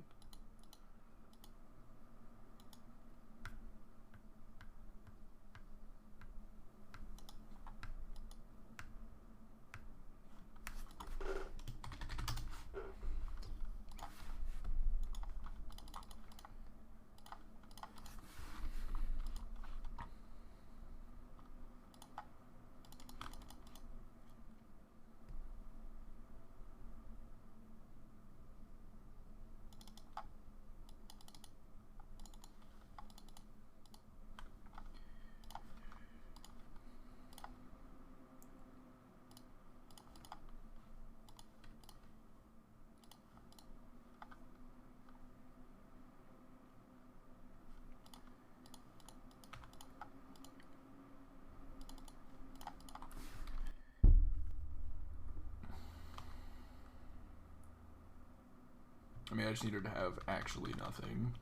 I mean, I just need her to have actually nothing.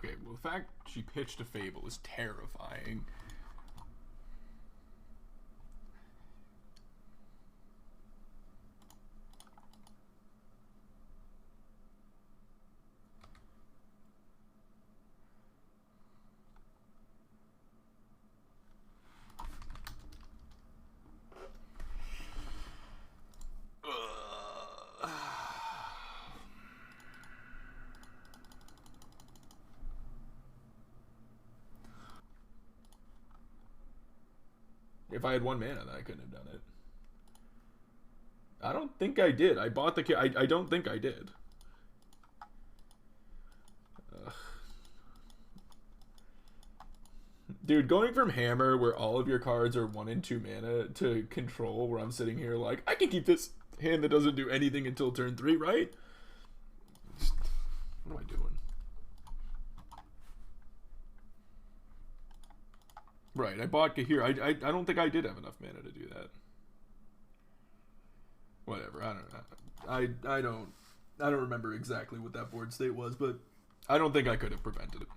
Okay, well, the fact she pitched a Fable is terrifying. If I had 1 mana, then I couldn't have done it. I don't think I did. I bought the... I don't think I did. Ugh. Dude, going from Hammer, where all of your cards are 1 and 2 mana, to Control, where I'm sitting here like, I can keep this hand that doesn't do anything until turn 3, right? What am I doing? Right, I bought Kahir. I don't think I did have enough mana to do that. Whatever, I don't know. I don't remember exactly what that board state was, but I don't think I could have prevented it.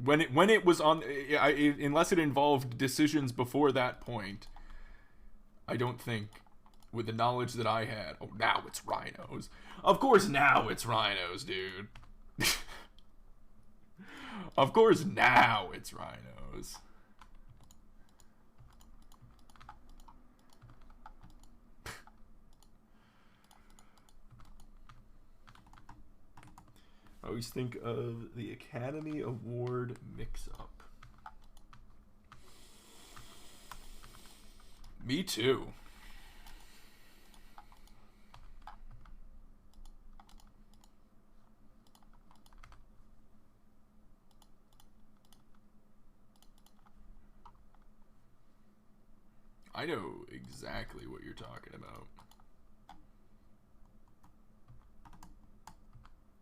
When it was on, unless it involved decisions before that point, I don't think, with the knowledge that I had. Oh, now it's Rhinos. Of course, now it's Rhinos, dude. Of course, now it's Rhinos. I always think of the Academy Award mix-up. Me too. I know exactly what you're talking about.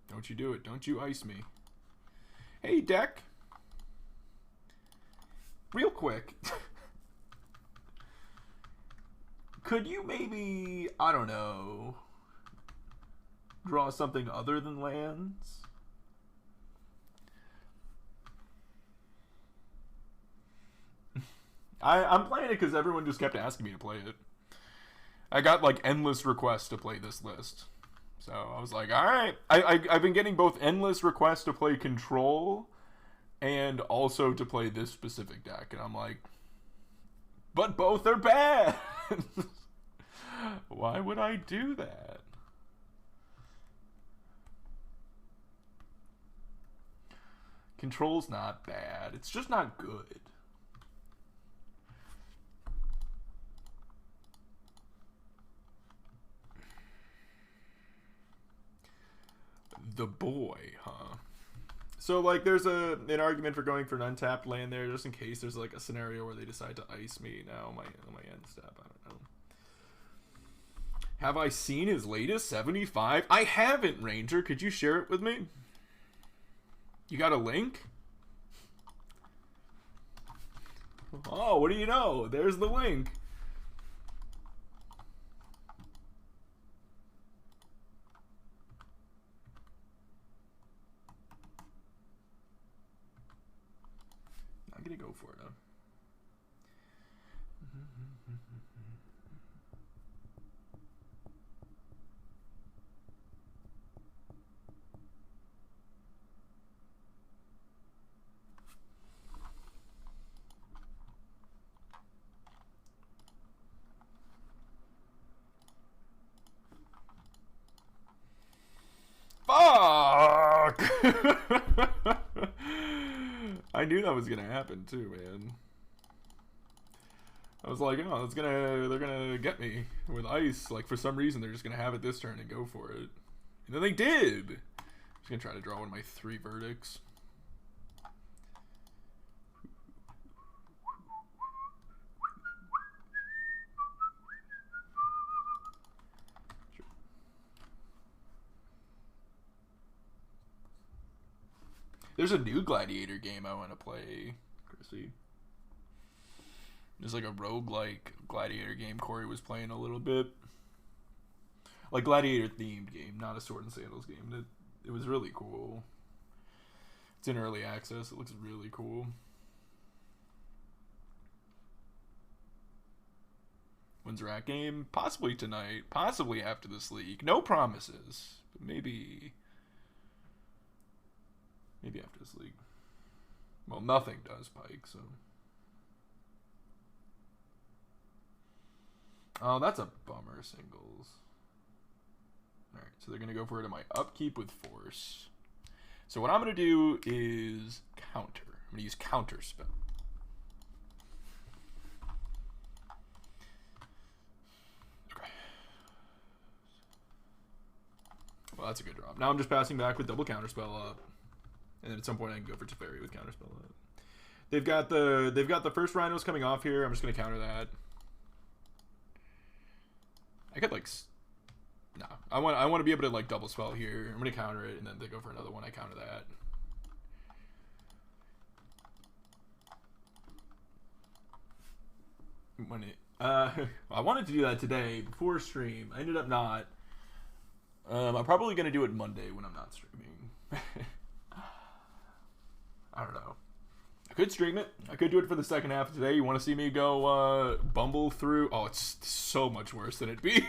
Don't you do it. Don't you ice me. Hey, deck. Real quick. Could you maybe, I don't know, draw something other than lands? I'm playing it because everyone just kept asking me to play it. I got like endless requests to play this list. So I was like, all right. I've been getting both endless requests to play Control and also to play this specific deck. And I'm like, but both are bad. Why would I do that? Control's not bad. It's just not good. The boy, huh? So like there's an argument for going for an untapped land there just in case there's like a scenario where they decide to ice me now on my end step. I don't know. Have I seen his latest 75? I haven't, Ranger. Could you share it with me? You got a link? Oh, what do you know? There's the link. I'm gonna go for it, huh? Fuck! I knew that was gonna happen too, man. I was like, oh, they're gonna get me with ice. Like for some reason, they're just gonna have it this turn and go for it. And then they did. Just gonna try to draw one of my 3 verdicts. There's a new Gladiator game I want to play, Chrissy. There's like a roguelike Gladiator game Corey was playing a little bit. Like Gladiator themed game, not a Sword and Sandals game. It was really cool. It's in early access. It looks really cool. When's Rat game? Possibly tonight. Possibly after this league. No promises. But maybe after this league. Well, nothing does, Pike, so. Oh, that's a bummer, singles. Alright, so they're going to go for it in my upkeep with force. So what I'm going to do is counter. I'm going to use counter spell. Okay. Well, that's a good drop. Now I'm just passing back with double counter spell up. And then at some point I can go for Teferi with counter spell up. They've got the first rhinos coming off here. I'm just going to counter that. I could like no. I want to be able to like double spell here. I'm going to counter it and then they go for another one. I counter that. When it I wanted to do that today before stream. I ended up not. I'm probably going to do it Monday when I'm not streaming. I don't know. I could stream it. I could do it for the second half of today. You want to see me go bumble through? Oh, it's so much worse than it being.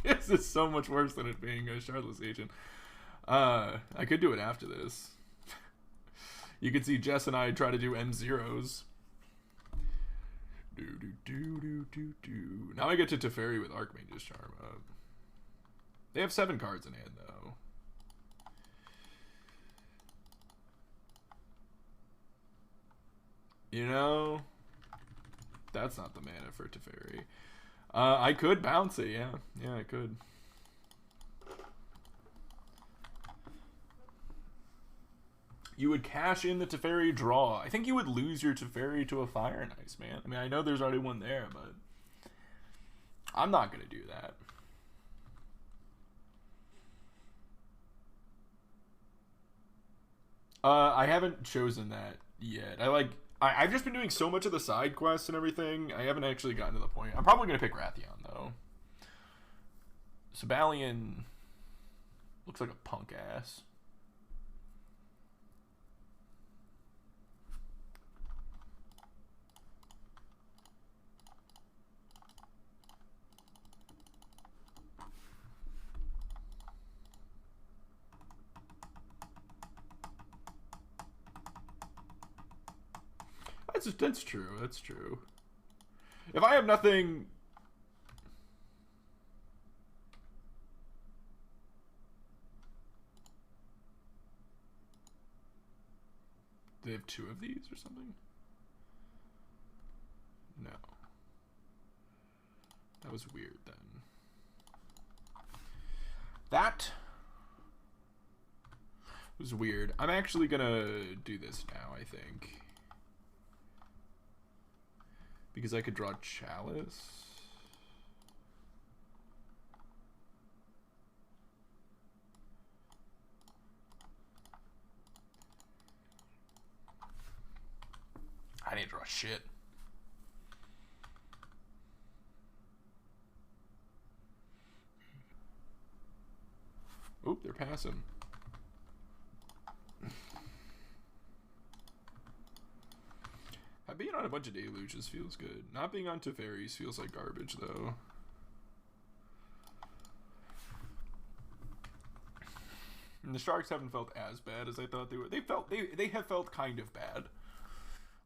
This is so much worse than it being a Shardless Agent. I could do it after this. You could see Jess and I try to do M0s. Now I get to Teferi with Archmage's Charm up. They have 7 cards in hand, though. You know, that's not the mana for Teferi. I could bounce it, yeah. Yeah, I could. You would cash in the Teferi draw. I think you would lose your Teferi to a Fire and Ice, man. I mean, I know there's already one there, but I'm not going to do that. I haven't chosen that yet. I've just been doing so much of the side quests and everything. I haven't actually gotten to the point. I'm probably going to pick Rathion, though. Sabalion looks like a punk ass. That's true. That's true. If I have nothing... They have 2 of these or something? No. That was weird then. That was weird. I'm actually gonna do this now, I think. Because I could draw Chalice. I didn't draw shit. Oop, they're passing. Being on a bunch of Deluges feels good. Not being on Teferis feels like garbage, though. And the Sharks haven't felt as bad as I thought they were. They have felt kind of bad.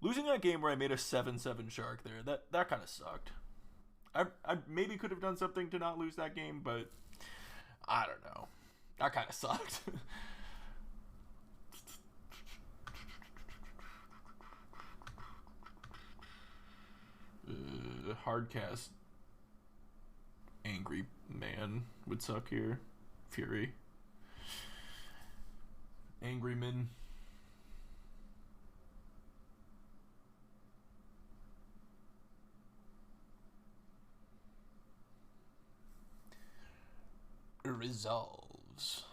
Losing that game where I made a 7-7 Shark there, that kind of sucked. I maybe could have done something to not lose that game, but I don't know. That kind of sucked. Hardcast Angry Man would suck here. Fury. Angry Man. Resolves.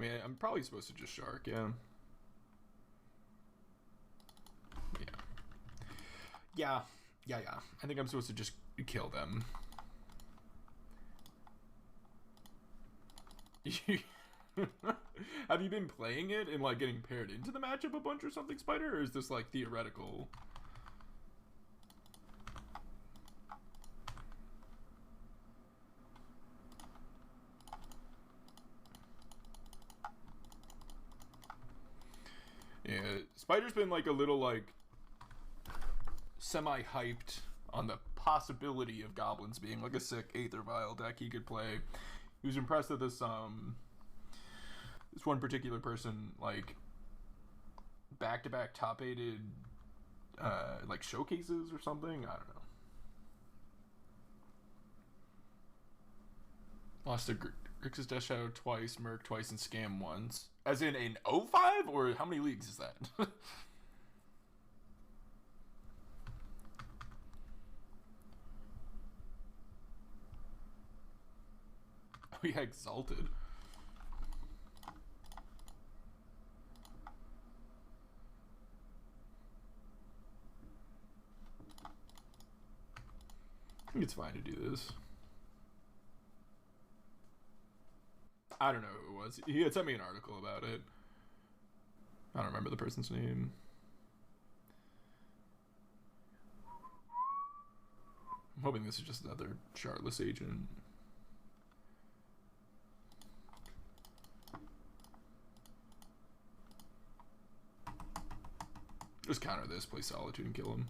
I mean, I'm probably supposed to just shark, yeah. Yeah. I think I'm supposed to just kill them. Have you been playing it and, like, getting paired into the matchup a bunch or something, Spider? Or is this, like, theoretical? Yeah, Spider's been, like, a little, like, semi-hyped on the possibility of goblins being, like, a sick Aether Vial deck he could play. He was impressed that this one particular person, like, back-to-back top-aided, like, showcases or something? I don't know. Lost to Grixis Death Shadow twice, Merc twice, and Scam once. As in 05? Or how many leagues is that? Oh yeah, Exalted. I think it's fine to do this. I don't know who it was. He had sent me an article about it. I don't remember the person's name. I'm hoping this is just another Chartless agent. Just counter this, play Solitude, and kill him.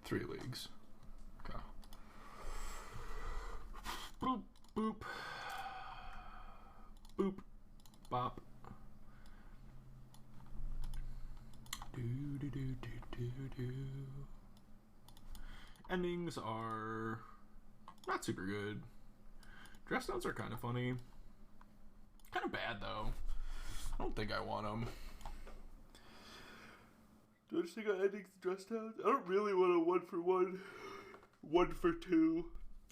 Three leagues. Okay. Boop, boop. Boop. Bop. Do do do do do do. Endings are not super good. Dress notes are kind of funny. Kind of bad though. I don't think I want them. Do I just think I endings dress notes? I don't really want a 1-for-1, 1-for-2.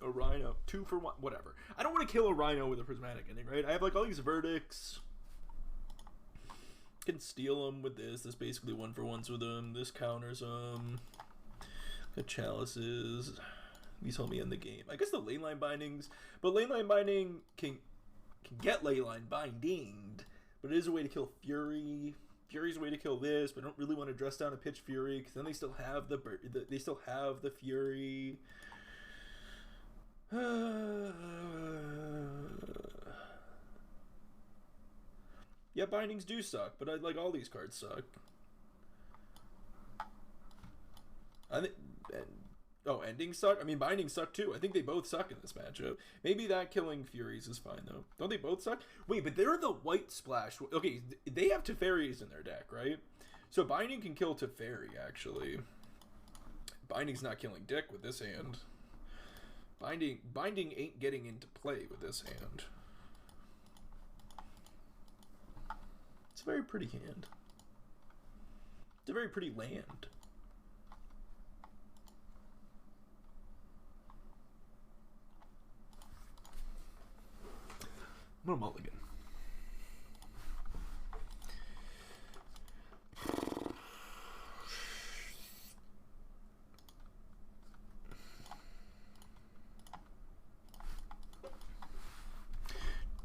A Rhino, 2-for-1, whatever. I don't want to kill a Rhino with a prismatic ending, right? I have like all these verdicts. Can steal them with this. This basically 1-for-1s with them. This counters them. The chalices. These help me end the game. I guess the leyline bindings, but leyline binding can get leyline bindinged, but it is a way to kill Fury. Fury's a way to kill this, but I don't really want to dress down a Pitch Fury because then they still have the Fury. Yeah, bindings do suck, but I like all these cards suck. I think. Oh, endings suck? I mean, bindings suck too. I think they both suck in this matchup. Maybe that killing Furies is fine, though. Don't they both suck? Wait, but they're the white splash. Okay, they have Teferis in their deck, right? So binding can kill Teferi, actually. Binding's not killing Dick with this hand. Binding ain't getting into play with this hand. It's a very pretty hand. It's a very pretty land. I'm gonna mulligan.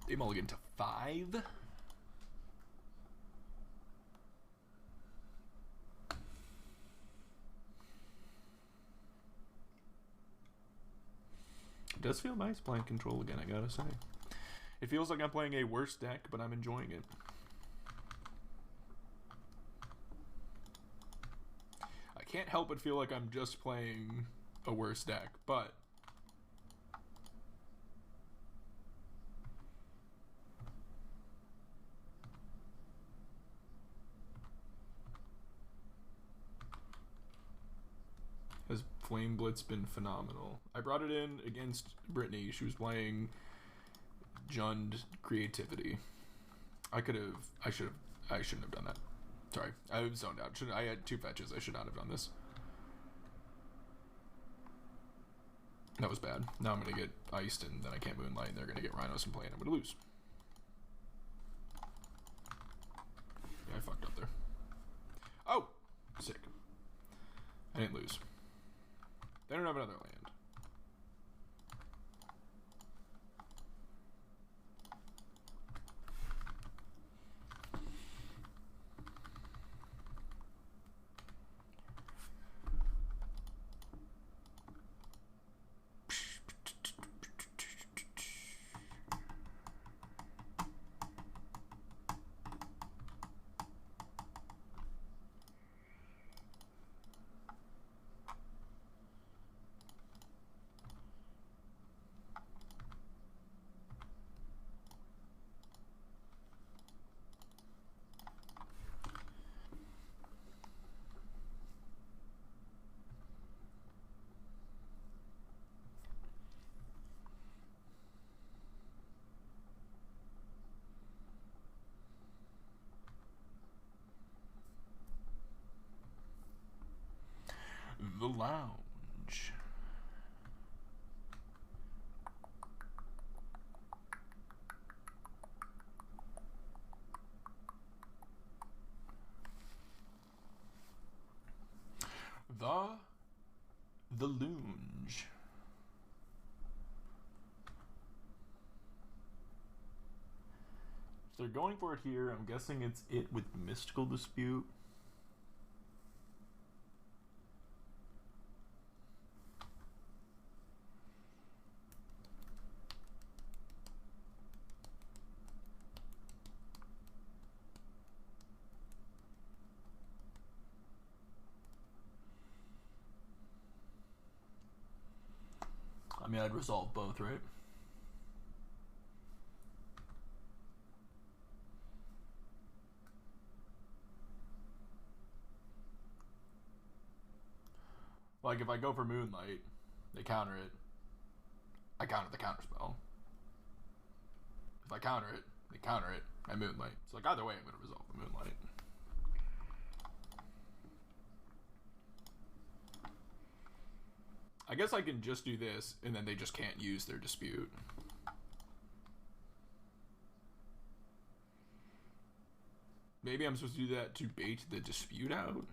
They mulligan to 5. It does feel nice playing control again, I gotta say. It feels like I'm playing a worse deck, but I'm enjoying it. I can't help but feel like I'm just playing a worse deck, but has Flame Blitz been phenomenal? I brought it in against Brittany. She was playing Jund Creativity. I shouldn't have done that. Sorry, I was zoned out. I had 2 fetches. I should not have done this. That was bad. Now I'm going to get iced, and then I can't Moonlight, and they're going to get Rhinos and play, and I'm going to lose. Yeah, I fucked up there. Oh! Sick. I didn't lose. They don't have another land. The lounge. The lounge. So they're going for it here. I'm guessing it's it with Mystical Dispute. I mean, I'd resolve both, right? Like, if I go for Moonlight, they counter it. I counter the counterspell. If I counter it, they counter it. I Moonlight. So, like, either way, I'm going to resolve the Moonlight. I guess I can just do this, and then they just can't use their dispute. Maybe I'm supposed to do that to bait the dispute out?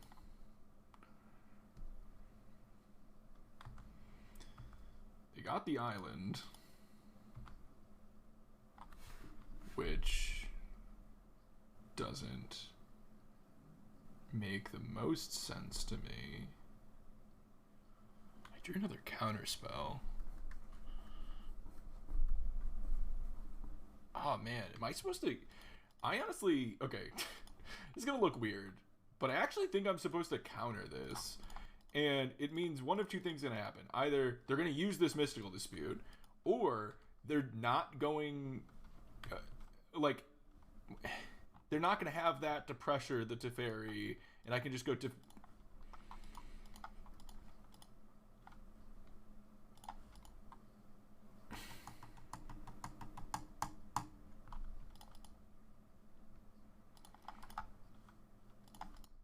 They got the island, which doesn't make the most sense to me. I drew another counter spell. Oh man, am I supposed to? I honestly, okay, it's gonna look weird, but I actually think I'm supposed to counter this. And it means one of two things gonna happen. Either they're gonna use this Mystical Dispute, or they're not going, like, they're not gonna have that to pressure the Teferi, and I can just go to.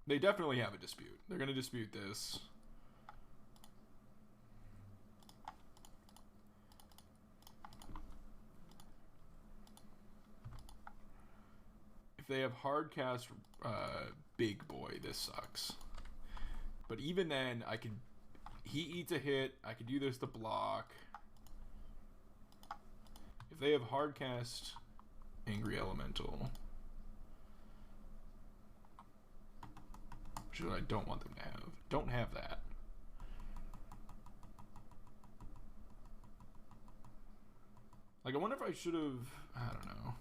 They definitely have a dispute. They're gonna dispute this. If they have hard cast Big Boy, this sucks. But even then, I could. He eats a hit. I could do this to block. If they have hard cast Angry Elemental, which is what I don't want them to have. Don't have that. Like, I wonder if I should have. I don't know.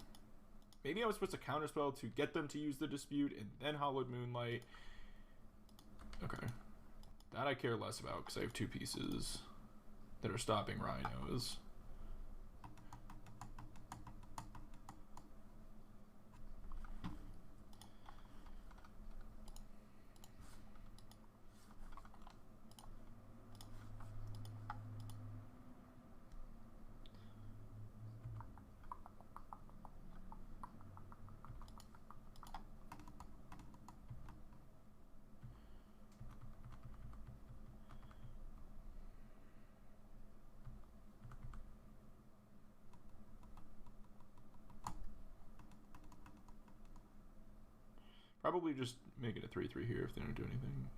Maybe I was supposed to counterspell to get them to use the dispute and then Hollowed Moonlight. Okay. That I care less about because I have two pieces that are stopping Rhinos. Probably just make it a 3/3 here if they don't do anything.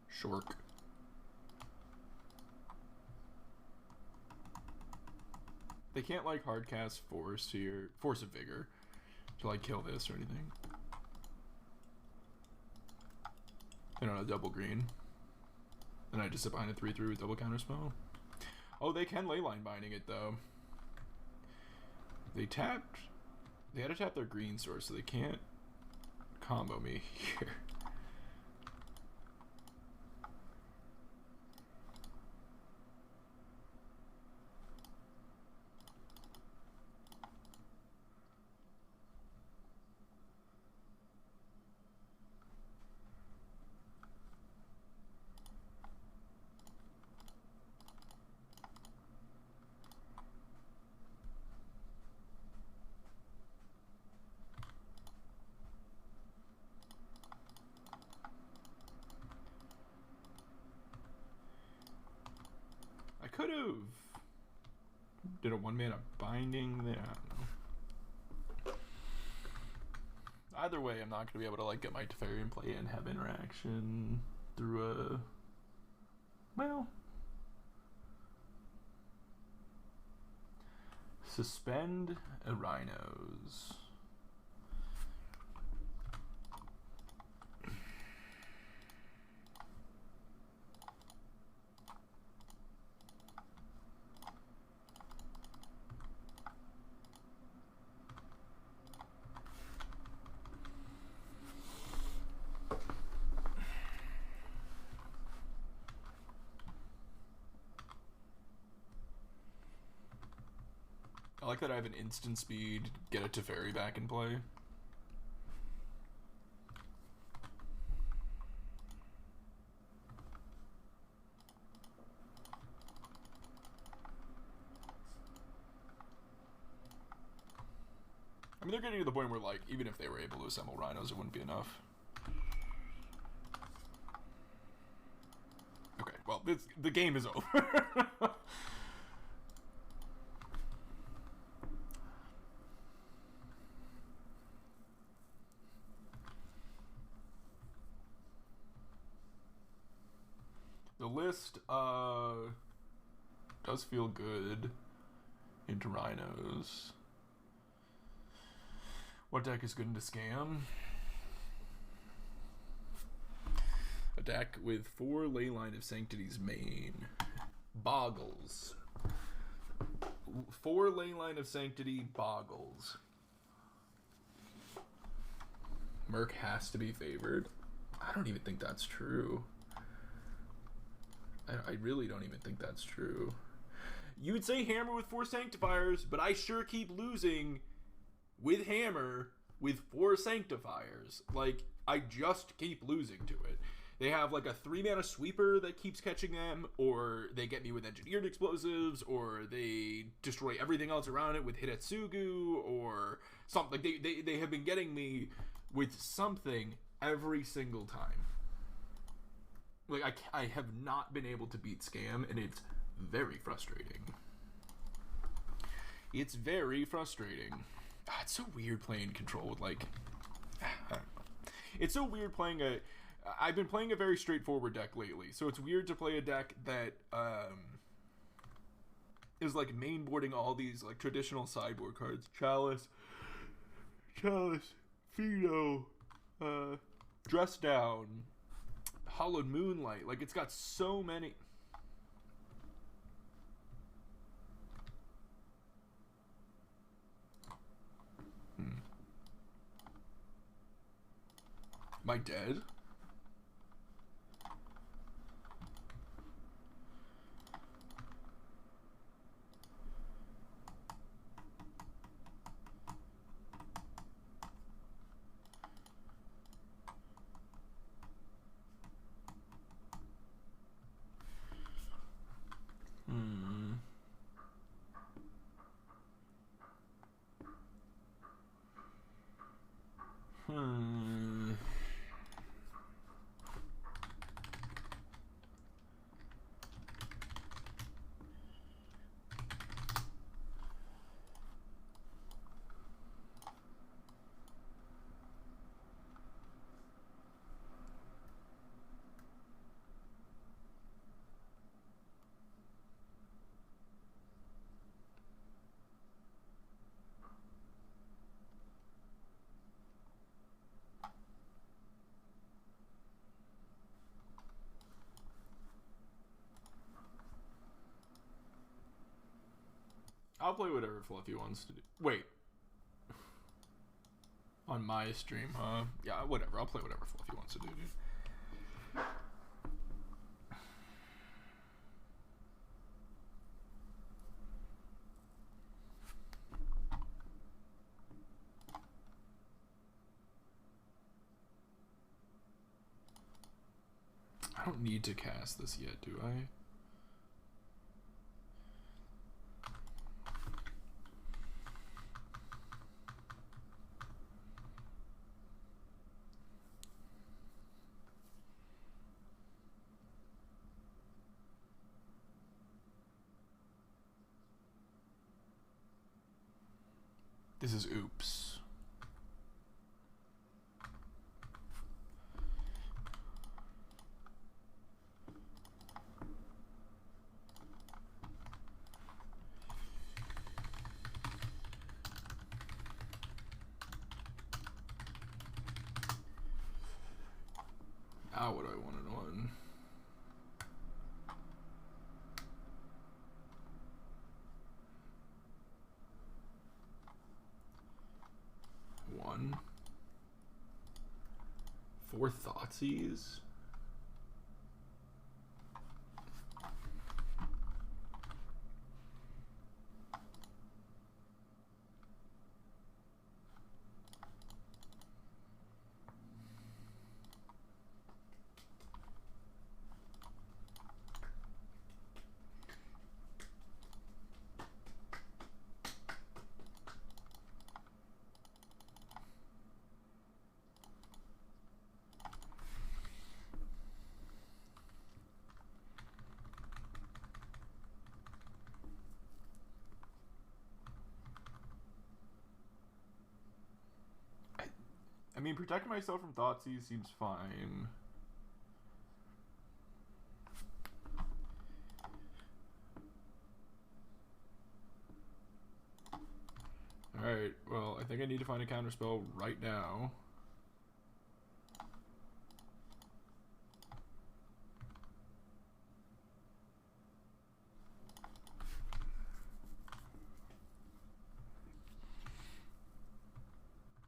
Shork. They can't like hard cast Force here, Force of Vigor, to like kill this or anything. And on a double green. And I just sit behind a 3/3 with double counterspell. Oh, they can Leyline Binding it though. They tapped. They had to tap their green source, so they can't combo me here. Could have did a 1-mana binding there. I don't know. Either way, I'm not going to be able to like get my Teferi in play and have interaction through a suspend a Rhinos. I like that I have an instant speed, get a Teferi back in play. I mean, they're getting to the point where, like, even if they were able to assemble Rhinos, it wouldn't be enough. Okay, well, the game is over. The list does feel good into Rhinos. What deck is good into Scam? A deck with 4 Leyline of Sanctity's main. Boggles. 4 Leyline of Sanctity Boggles. Merc has to be favored. I don't even think that's true. I really don't even think that's true. You would say Hammer with 4 Sanctifiers, but I sure keep losing with Hammer with 4 Sanctifiers. Like, I just keep losing to it. They have like a 3-mana sweeper that keeps catching them, or they get me with engineered explosives, or they destroy everything else around it with Hidetsugu, or something. Like they have been getting me with something every single time. Like, I have not been able to beat Scam, and it's very frustrating. It's very frustrating. It's so weird playing Control with, like... I don't know. It's so weird playing a... I've been playing a very straightforward deck lately, so it's weird to play a deck that is, like, mainboarding all these, like, traditional sideboard cards. Chalice, Fido, Dress Down... Hollowed Moonlight. Like, it's got so many. Am I dead? I'll play whatever Fluffy wants to do. Wait. On my stream, yeah, whatever. I'll play whatever Fluffy wants to do, dude. I don't need to cast this yet, do I? This is oops. Now what do I want to know? One. 4 Thoughtseize. I mean, protecting myself from Thoughtseize seems fine. Alright, well, I think I need to find a counterspell right now.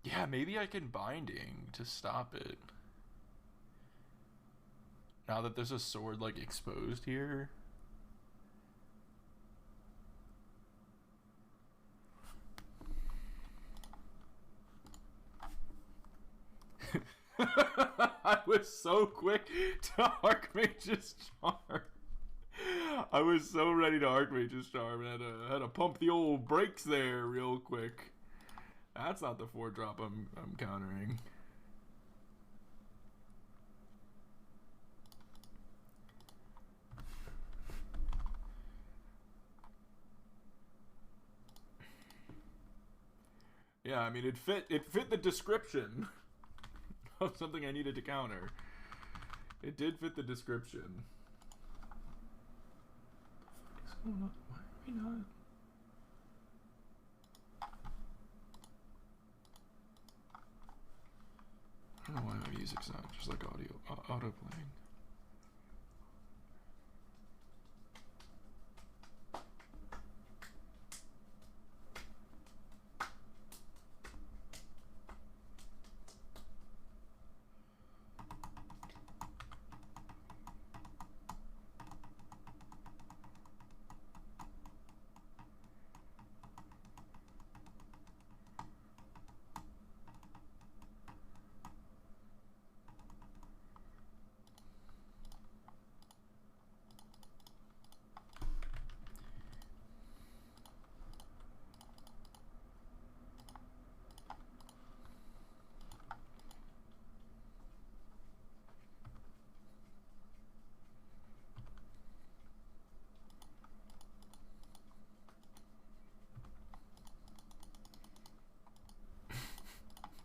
Yeah, maybe I can Binding to stop it. Now that there's a sword, like, exposed here. I was so quick to Archmage's Charm. I was so ready to Archmage's Charm and had to pump the old brakes there real quick. That's not the 4-drop I'm countering. Yeah, I mean it fit the description of something I needed to counter. It did fit the description. What's going on? Why are we not? I don't know why my music's not just like auto playing.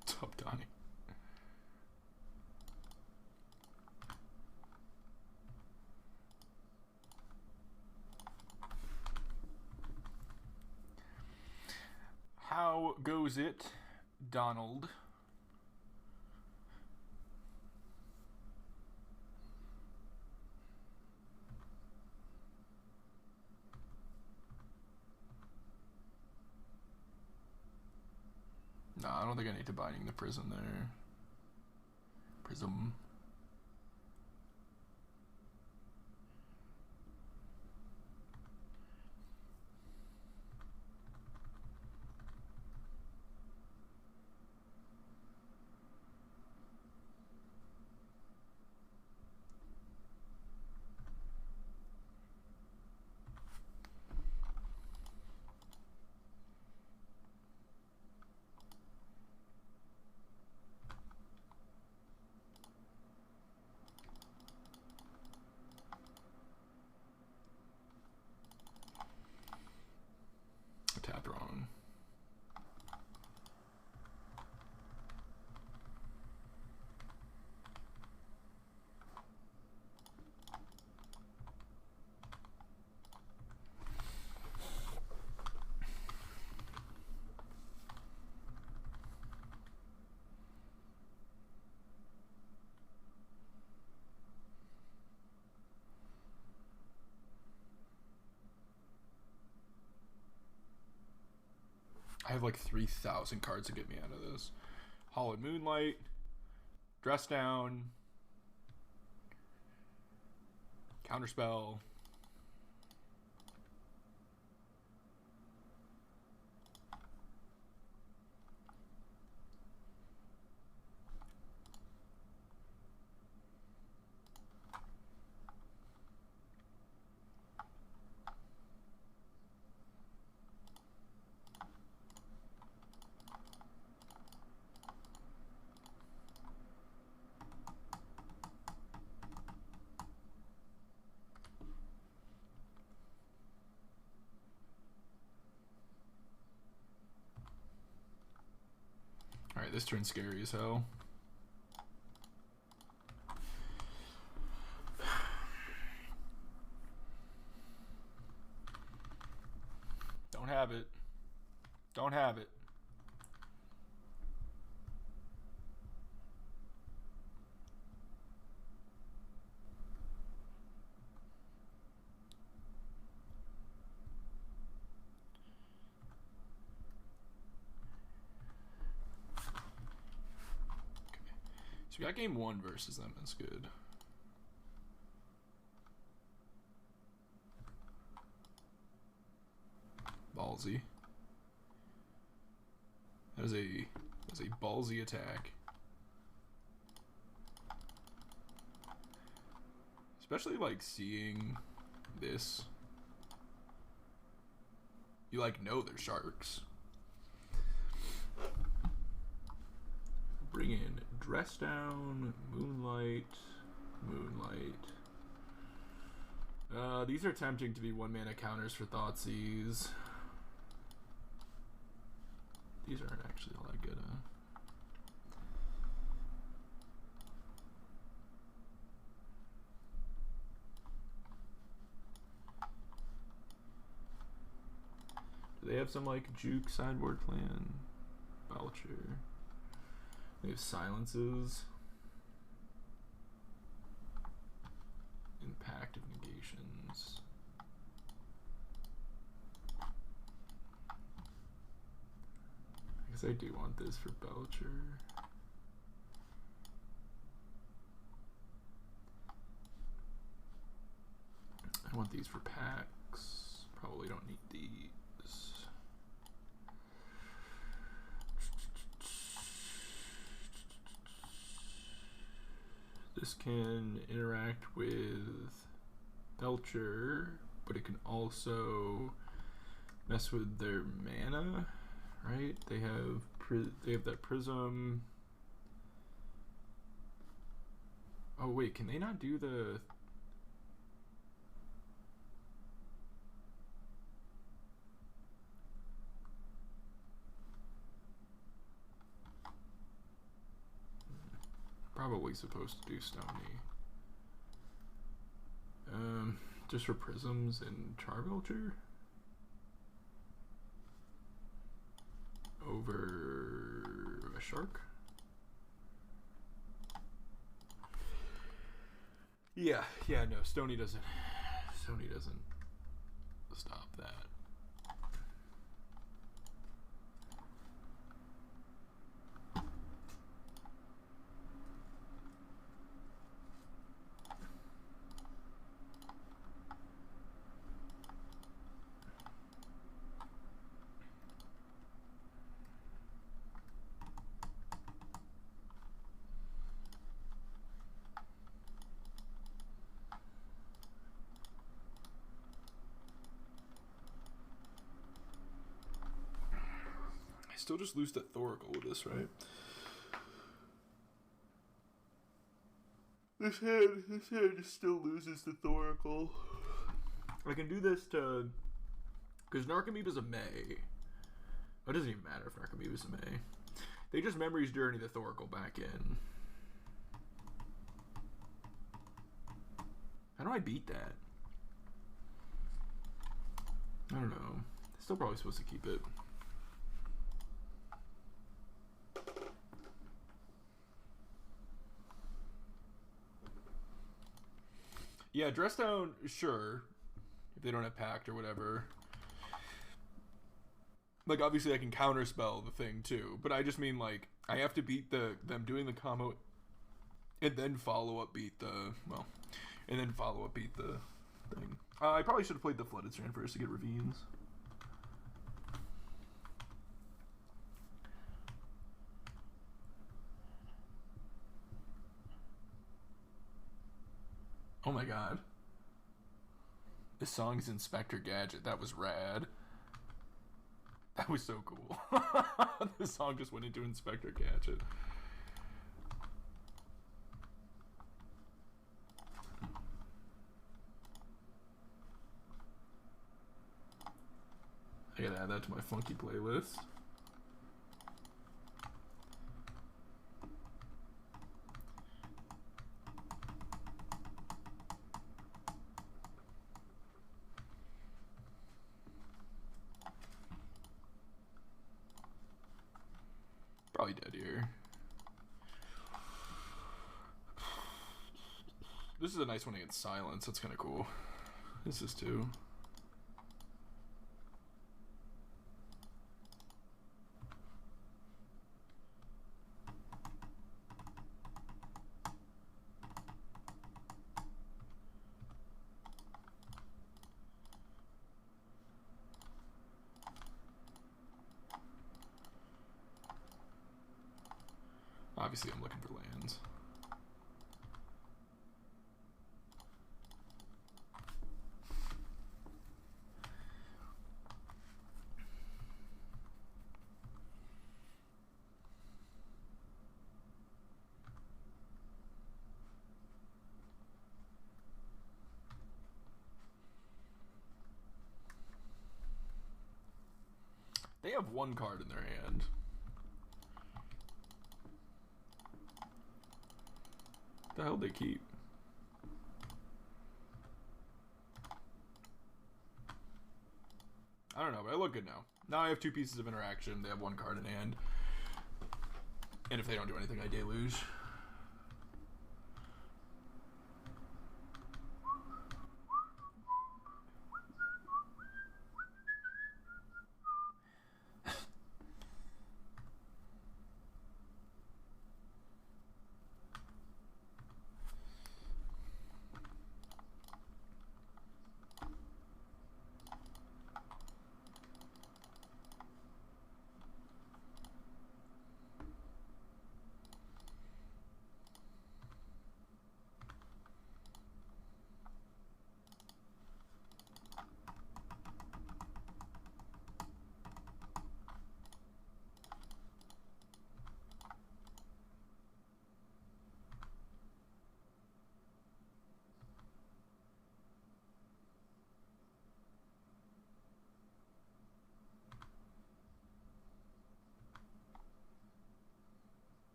What's up, Donnie? How goes it, Donald? No, I don't think I need to binding the prism there. Prism. Tapped wrong. I have like 3,000 cards to get me out of this. Hollowed Moonlight, Dress Down, Counterspell. Alright, this turn's scary as hell. Don't have it. Don't have it. We got game 1 versus them. That's good. Ballsy. That was a ballsy attack. Especially like seeing this. You like know they're sharks. Bring in Dress Down, Moonlight. These are tempting to be 1-mana counters for Thoughtseize. These aren't actually all that good, huh? Do they have some like juke sideboard plan? Belcher. They have silences. Impact of negations. I guess I do want this for Belcher. I want these for packs. Probably don't need these. This can interact with Belcher, but it can also mess with their mana, right? They have that Prism. Oh wait, can they not do the? Probably supposed to do Stony. Just for Prisms and Charbelcher? Over a Shark? Yeah, no, Stony doesn't stop that. still just lose to Thoracle with this, right? This hand just still loses to Thoracle. I can do this to... Because Narcomoeba's a May. It doesn't even matter if Narcomoeba's a May. They just Memories Journey the Thoracle back in. How do I beat that? I don't know. Still probably supposed to keep it. Yeah, dress down, sure. If they don't have Pact or whatever. Like, obviously I can counterspell the thing, too. But I just mean, like, I have to beat them doing the combo and then follow-up beat the... Well, and then follow-up beat the thing. I probably should have played the Flooded Strand first to get Ravines. Oh my god. This song's Inspector Gadget. That was rad. That was so cool. This song just went into Inspector Gadget. I gotta add that to my funky playlist. Probably dead here. This is a nice one against Silence. That's kind of cool. This is too. Obviously, I'm looking for lands. They have one card in their hand. The hell they keep? I don't know, but I look good now. Now I have 2 pieces of interaction. They have 1 card in hand. And if they don't do anything, I deluge.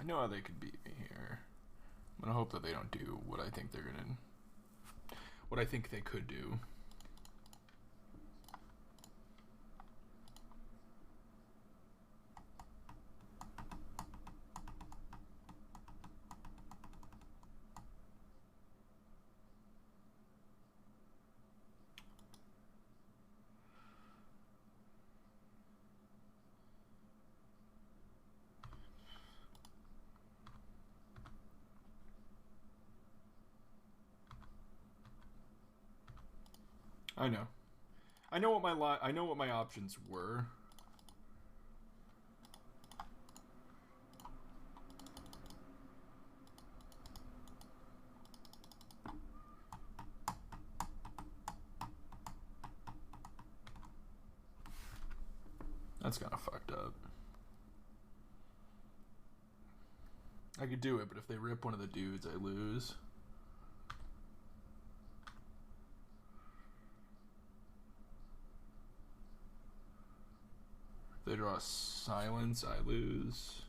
I know how they could beat me here. I'm gonna hope that they don't do what I think they're gonna... What I think they could do. I know. I know what my options were. that's kind of fucked up. I could do it, but if they rip one of the dudes, I lose. If they draw silence, I lose.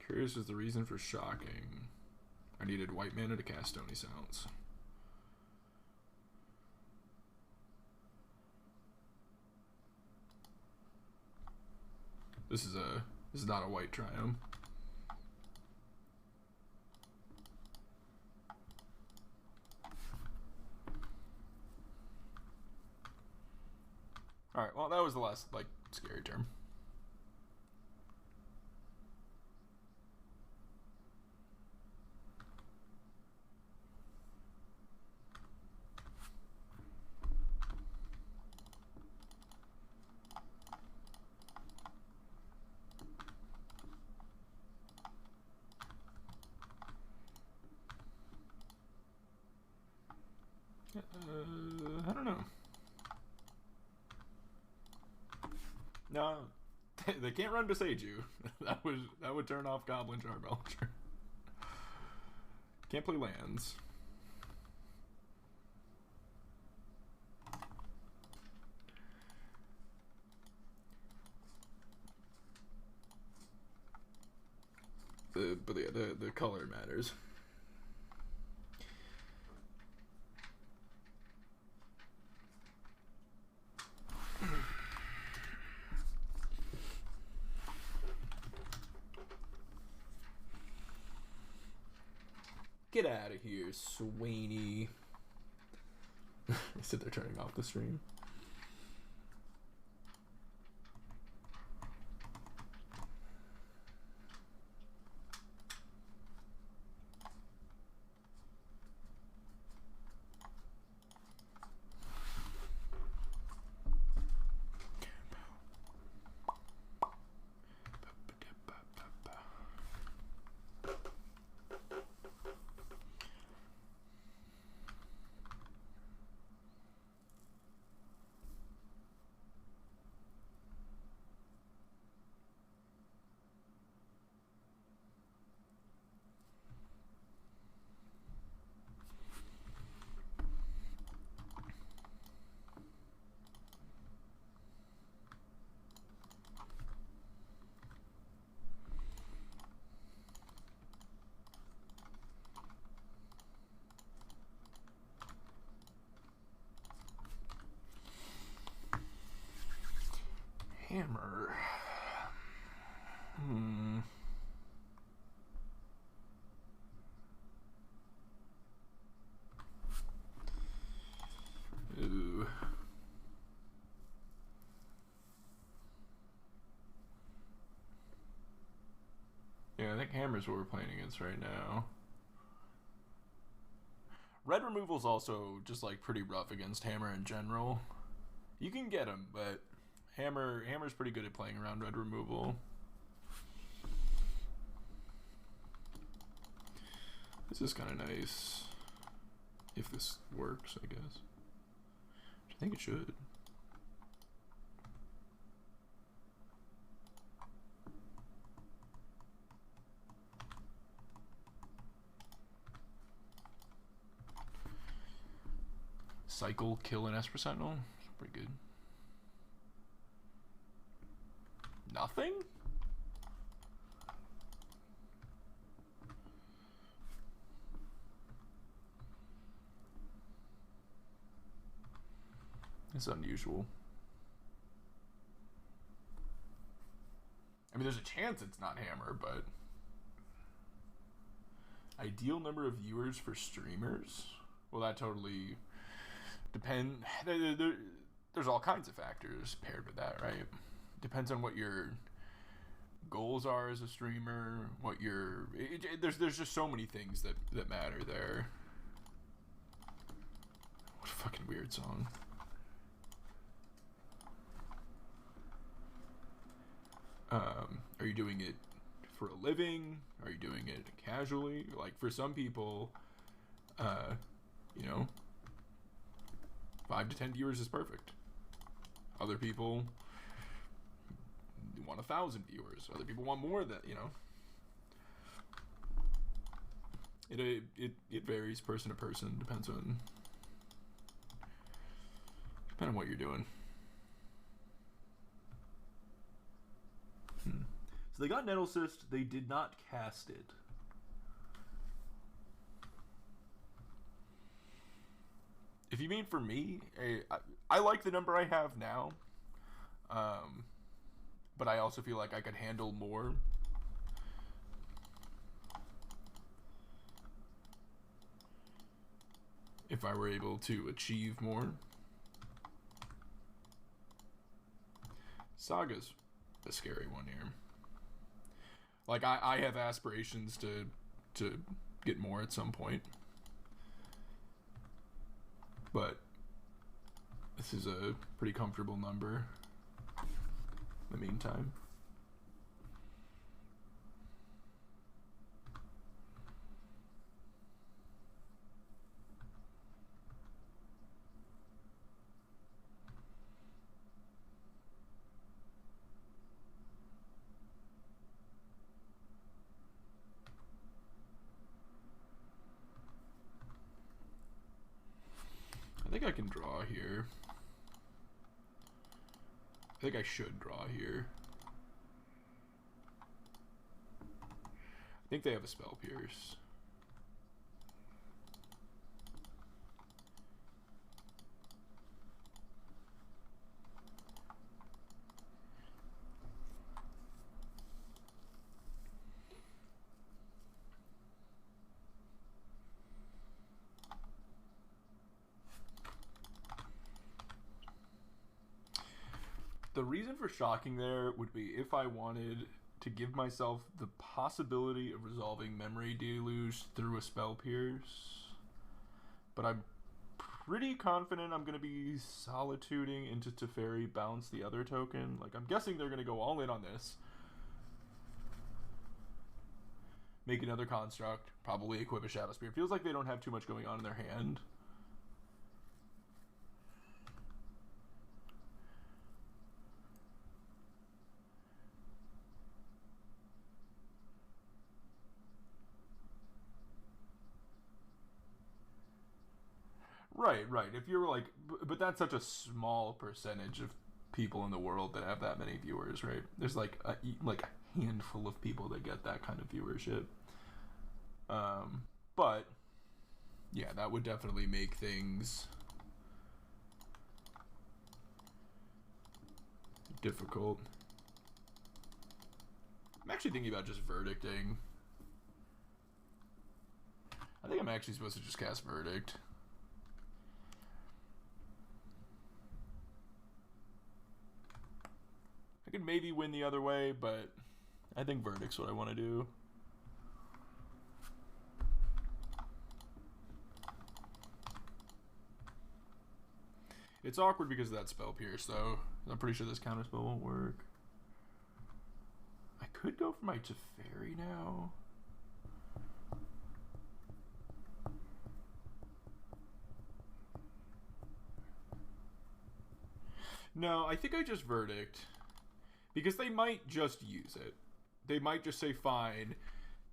Curious is the reason for shocking. I needed white mana to cast Stony Sounds. This is not a white triumph. Alright, well that was the last scary term. I don't know. No, they can't run Besage you. that would turn off Goblin Charbelcher. Can't play lands. But yeah, the color matters. Get out of here, Swainy. I said they're turning off the stream. Hammer. Ooh. Yeah, I think Hammer's what we're playing against right now. Red removal's also just pretty rough against Hammer in general. You can get him, but Hammer's pretty good at playing around red removal. This is kind of nice. If this works, I guess. I think it should. Cycle, kill an Esper Sentinel. Pretty good. Nothing? It's unusual. I mean, there's a chance it's not Hammer, but Ideal number of viewers for streamers? Well, that totally depends. There's all kinds of factors paired with that, right? Depends on what your goals are as a streamer. There's just so many things that matter there. What a fucking weird song. Are you doing it for a living? Are you doing it casually? Like, for some people, 5 to 10 viewers is perfect. Other people want 1,000 viewers. Other people want more than, It varies person to person. Depends on what you're doing. So they got Nettle Cyst. They did not cast it. If you mean for me, I like the number I have now. But I also feel like I could handle more. If I were able to achieve more. Saga's a scary one here. Like, I have aspirations to get more at some point. But this is a pretty comfortable number in the meantime. I think I can draw here. I think I should draw here. I think they have a Spell Pierce. The reason for shocking there would be if I wanted to give myself the possibility of resolving Memory Deluge through a Spell Pierce. But I'm pretty confident I'm going to be Solituding into Teferi, bounce the other token. Like, I'm guessing they're going to go all in on this. Make another construct, probably equip a Shadow Spear. It feels like they don't have too much going on in their hand. Right. If you're like, but that's such a small percentage of people in the world that have that many viewers, right? There's like a handful of people that get that kind of viewership. But yeah, that would definitely make things difficult. I'm actually thinking about just verdicting. I think I'm actually supposed to just cast Verdict. I could maybe win the other way, but I think Verdict's what I want to do. It's awkward because of that Spell Pierce, though. I'm pretty sure this counterspell won't work. I could go for my Teferi now. No, I think I just Verdict. Because they might just use it. They might just say fine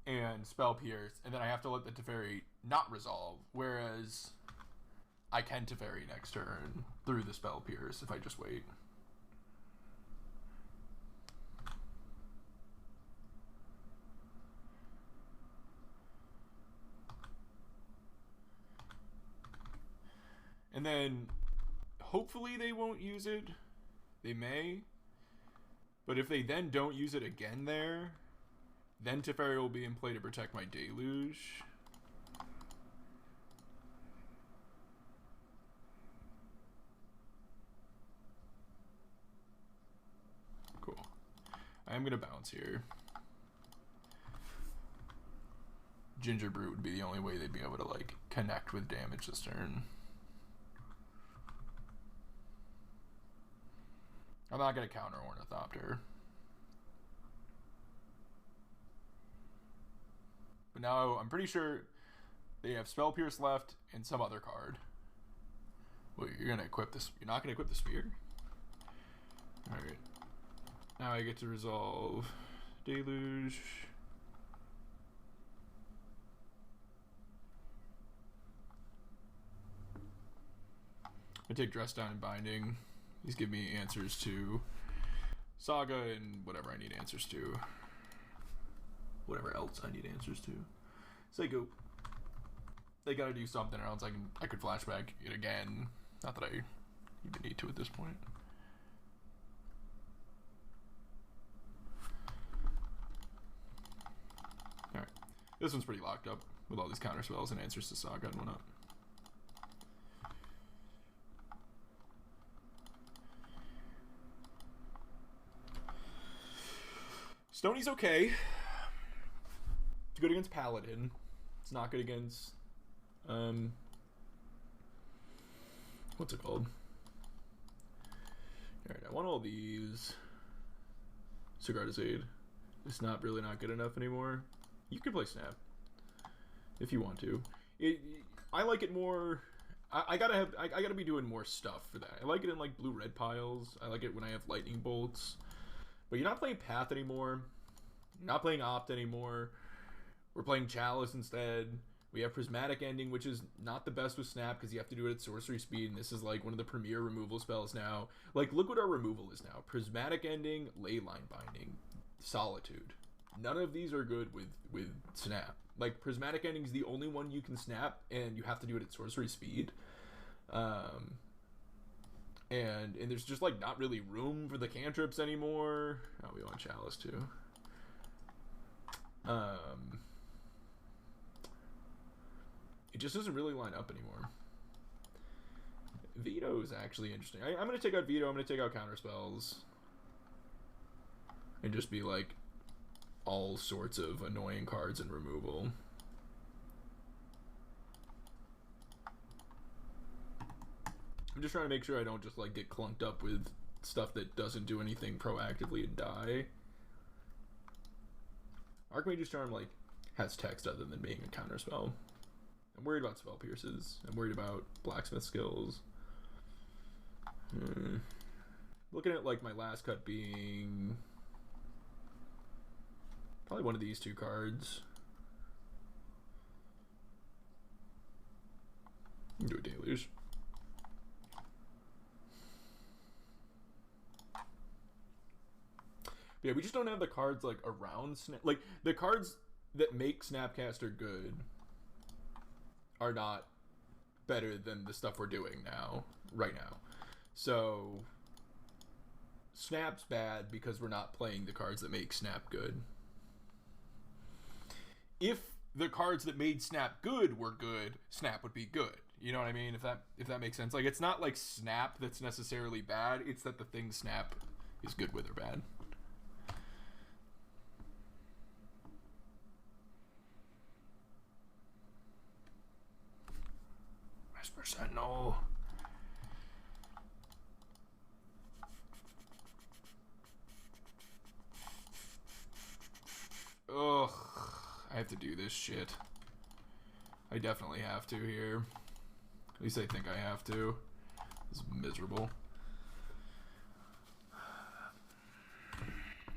and Spell Pierce, and then I have to let the Teferi not resolve. Whereas I can Teferi next turn through the Spell Pierce if I just wait. And then hopefully they won't use it. They may. But if they then don't use it again there, then Teferi will be in play to protect my Deluge. I'm going to bounce here. Ginger Brute would be the only way they'd be able to, like, connect with damage this turn. I'm not going to counter Ornithopter. But now I'm pretty sure they have Spell Pierce left and some other card. Wait, you're going to equip this. You're not going to equip the Spear? Alright. Now I get to resolve Deluge. I take Dress Down and Binding. These give me answers to Saga and whatever I need answers to. Whatever else I need answers to. Psycho. They gotta do something, or else I could flashback it again. Not that I even need to at this point. Alright. This one's pretty locked up with all these counter spells and answers to Saga and whatnot. Stoney's okay. It's good against Paladin. It's not good against what's it called? Alright, I want all these. Cigar Aid. It's not good enough anymore. You can play Snap if you want to. I like it more. I gotta be doing more stuff for that. I like it in like blue-red piles. I like it when I have lightning bolts. But you're not playing Path anymore. You're not playing Opt anymore. We're playing Chalice instead. We have Prismatic Ending, which is not the best with Snap because you have to do it at sorcery speed, and this is like one of the premier removal spells now. Like, look what our removal is now. Prismatic Ending, Leyline Binding, Solitude. None of these are good with Snap. Like, Prismatic Ending is the only one you can snap, and you have to do it at sorcery speed. And there's just, like, not really room for the cantrips anymore. Oh, we want Chalice, too. It just doesn't really line up anymore. Veto is actually interesting. I'm going to take out Veto. I'm going to take out counter spells. And just be, like, all sorts of annoying cards and removal. I'm just trying to make sure I don't just, like, get clunked up with stuff that doesn't do anything proactively and die. Archmage's Charm, like, has text other than being a counterspell. I'm worried about Spell Pierces. I'm worried about Blacksmith skills. Looking at, like, my last cut being probably one of these two cards. Do a Deluge. Yeah, we just don't have the cards, like, around Snap. Like, the cards that make Snapcaster good are not better than the stuff we're doing now, right now. So, Snap's bad because we're not playing the cards that make Snap good. If the cards that made Snap good were good, Snap would be good. You know what I mean? If that makes sense. Like, it's not like Snap that's necessarily bad. It's that the thing Snap is good with or bad. Sentinel. Ugh. I have to do this shit. I definitely have to here. At least I think I have to. This is miserable.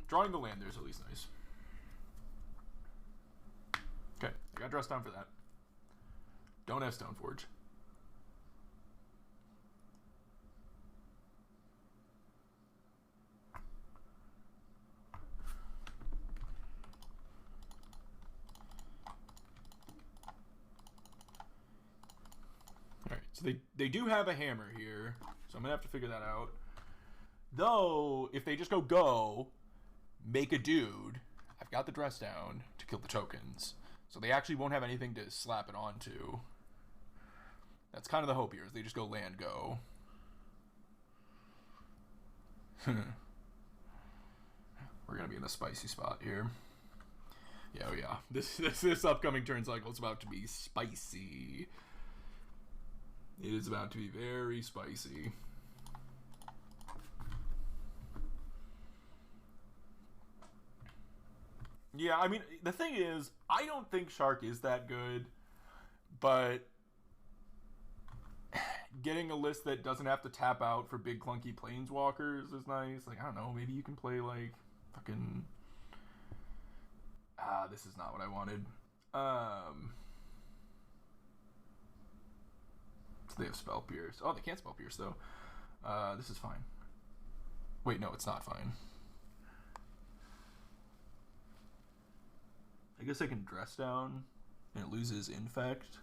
Drawing the land there is at least nice. Okay, I got Dress Down for that. Don't have Stoneforge. So they do have a hammer here, so I'm going to have to figure that out. Though, if they just go, make a dude, I've got the Dress Down to kill the tokens. So they actually won't have anything to slap it onto. That's kind of the hope here, is they just go land, go. We're gonna be in a spicy spot here. Yeah, oh yeah. This upcoming turn cycle is about to be spicy. It is about to be very spicy. Yeah, I mean, the thing is, I don't think Shark is that good, but getting a list that doesn't have to tap out for big clunky planeswalkers is nice. Like, I don't know, maybe you can play like fucking this is not what I wanted. So they have Spell Pierce. Oh, they can't Spell Pierce though. This is fine. Wait, no, it's not fine. I guess I can Dress Down and it loses Infect.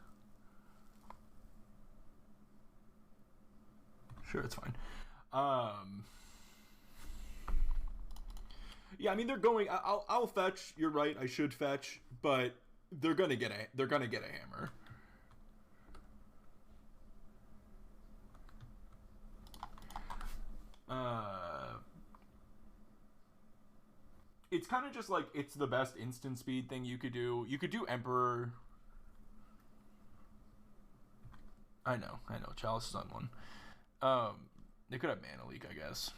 Sure, it's fine. Yeah, I mean they're going. I'll fetch. You're right. I should fetch, but they're gonna get a hammer. It's kind of just like it's the best instant speed thing you could do. You could do Emperor. I know. Chalice is on one. They could have Mana Leak, I guess.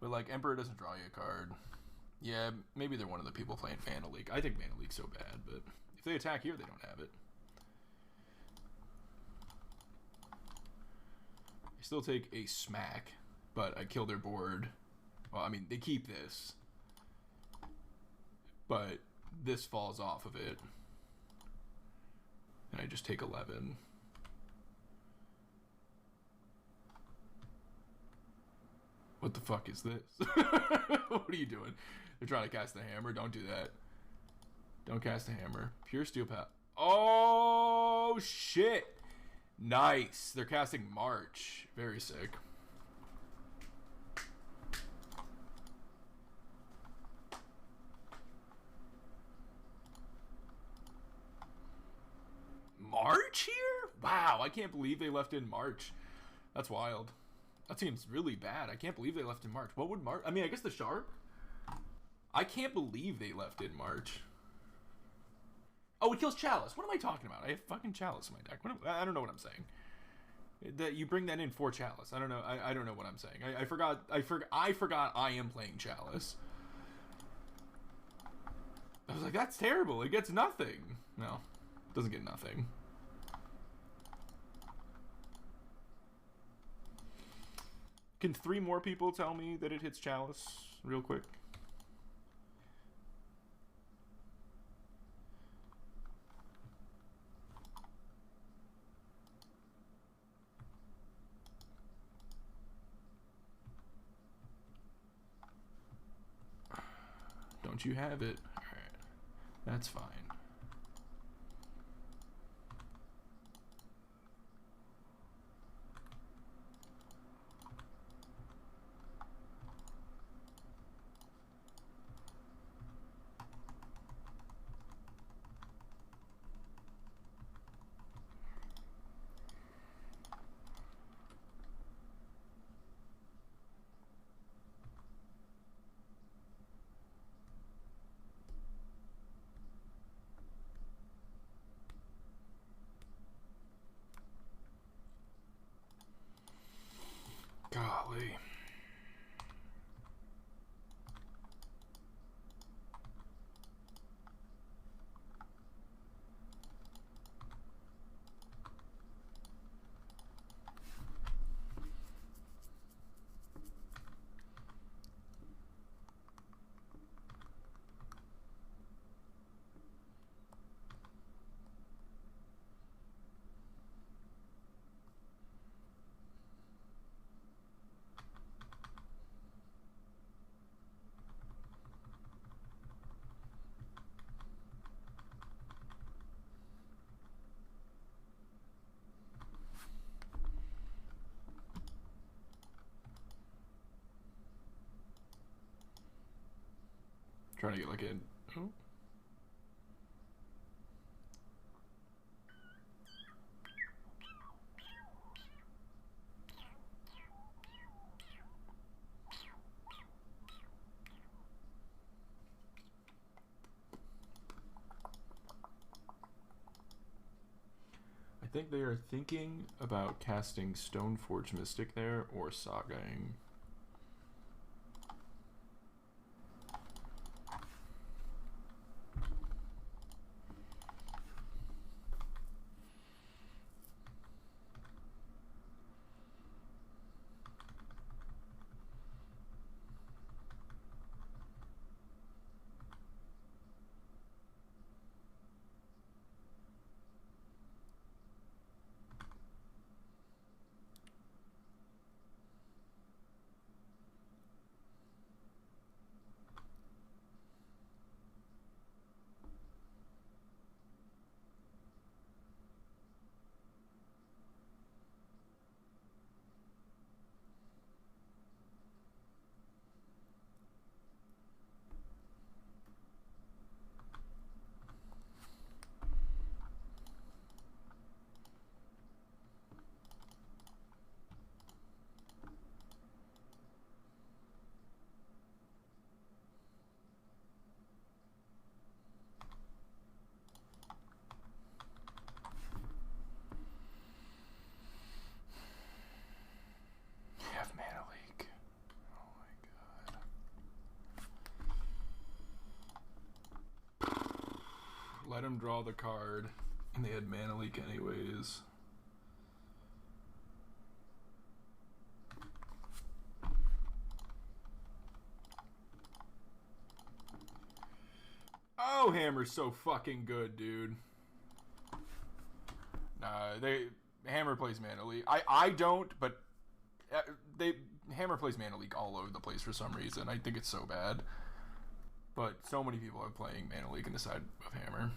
But like Emperor doesn't draw you a card. Yeah, maybe they're one of the people playing Mana Leak. I think Mana Leak's so bad, but if they attack here, they don't have it. I still take a smack, but I kill their board. Well, I mean, they keep this. But this falls off of it. And I just take 11. What the fuck is this? What are you doing? They're trying to cast the hammer. Don't do that. Don't cast the hammer. Pure Steel Path. Oh, shit. Nice. They're casting March. Very sick. March here? Wow, I can't believe they left in March. That's wild. That seems really bad. I can't believe they left in March. What would March... I mean, I guess the Shark? I can't believe they left in March. Oh, it kills Chalice. What am I talking about? I have fucking Chalice in my deck. I don't know what I'm saying. That you bring that in for Chalice. I don't know. I don't know what I'm saying. I forgot I am playing Chalice. I was like, that's terrible. It gets nothing. No, it doesn't get nothing. Can 3 more people tell me that it hits Chalice real quick? Don't you have it? Alright. That's fine. Golly. Trying to get like a... Oh. think they are thinking about casting Stoneforge Mystic there or Sagaing. Have mana leak. Oh my god. Let him draw the card. And they had mana leak anyways. Oh, Hammer's so fucking good, dude. Nah, Hammer plays mana leak. I don't, but Hammer plays mana leak all over the place for some reason. I think it's so bad. But so many people are playing mana leak in the side of Hammer.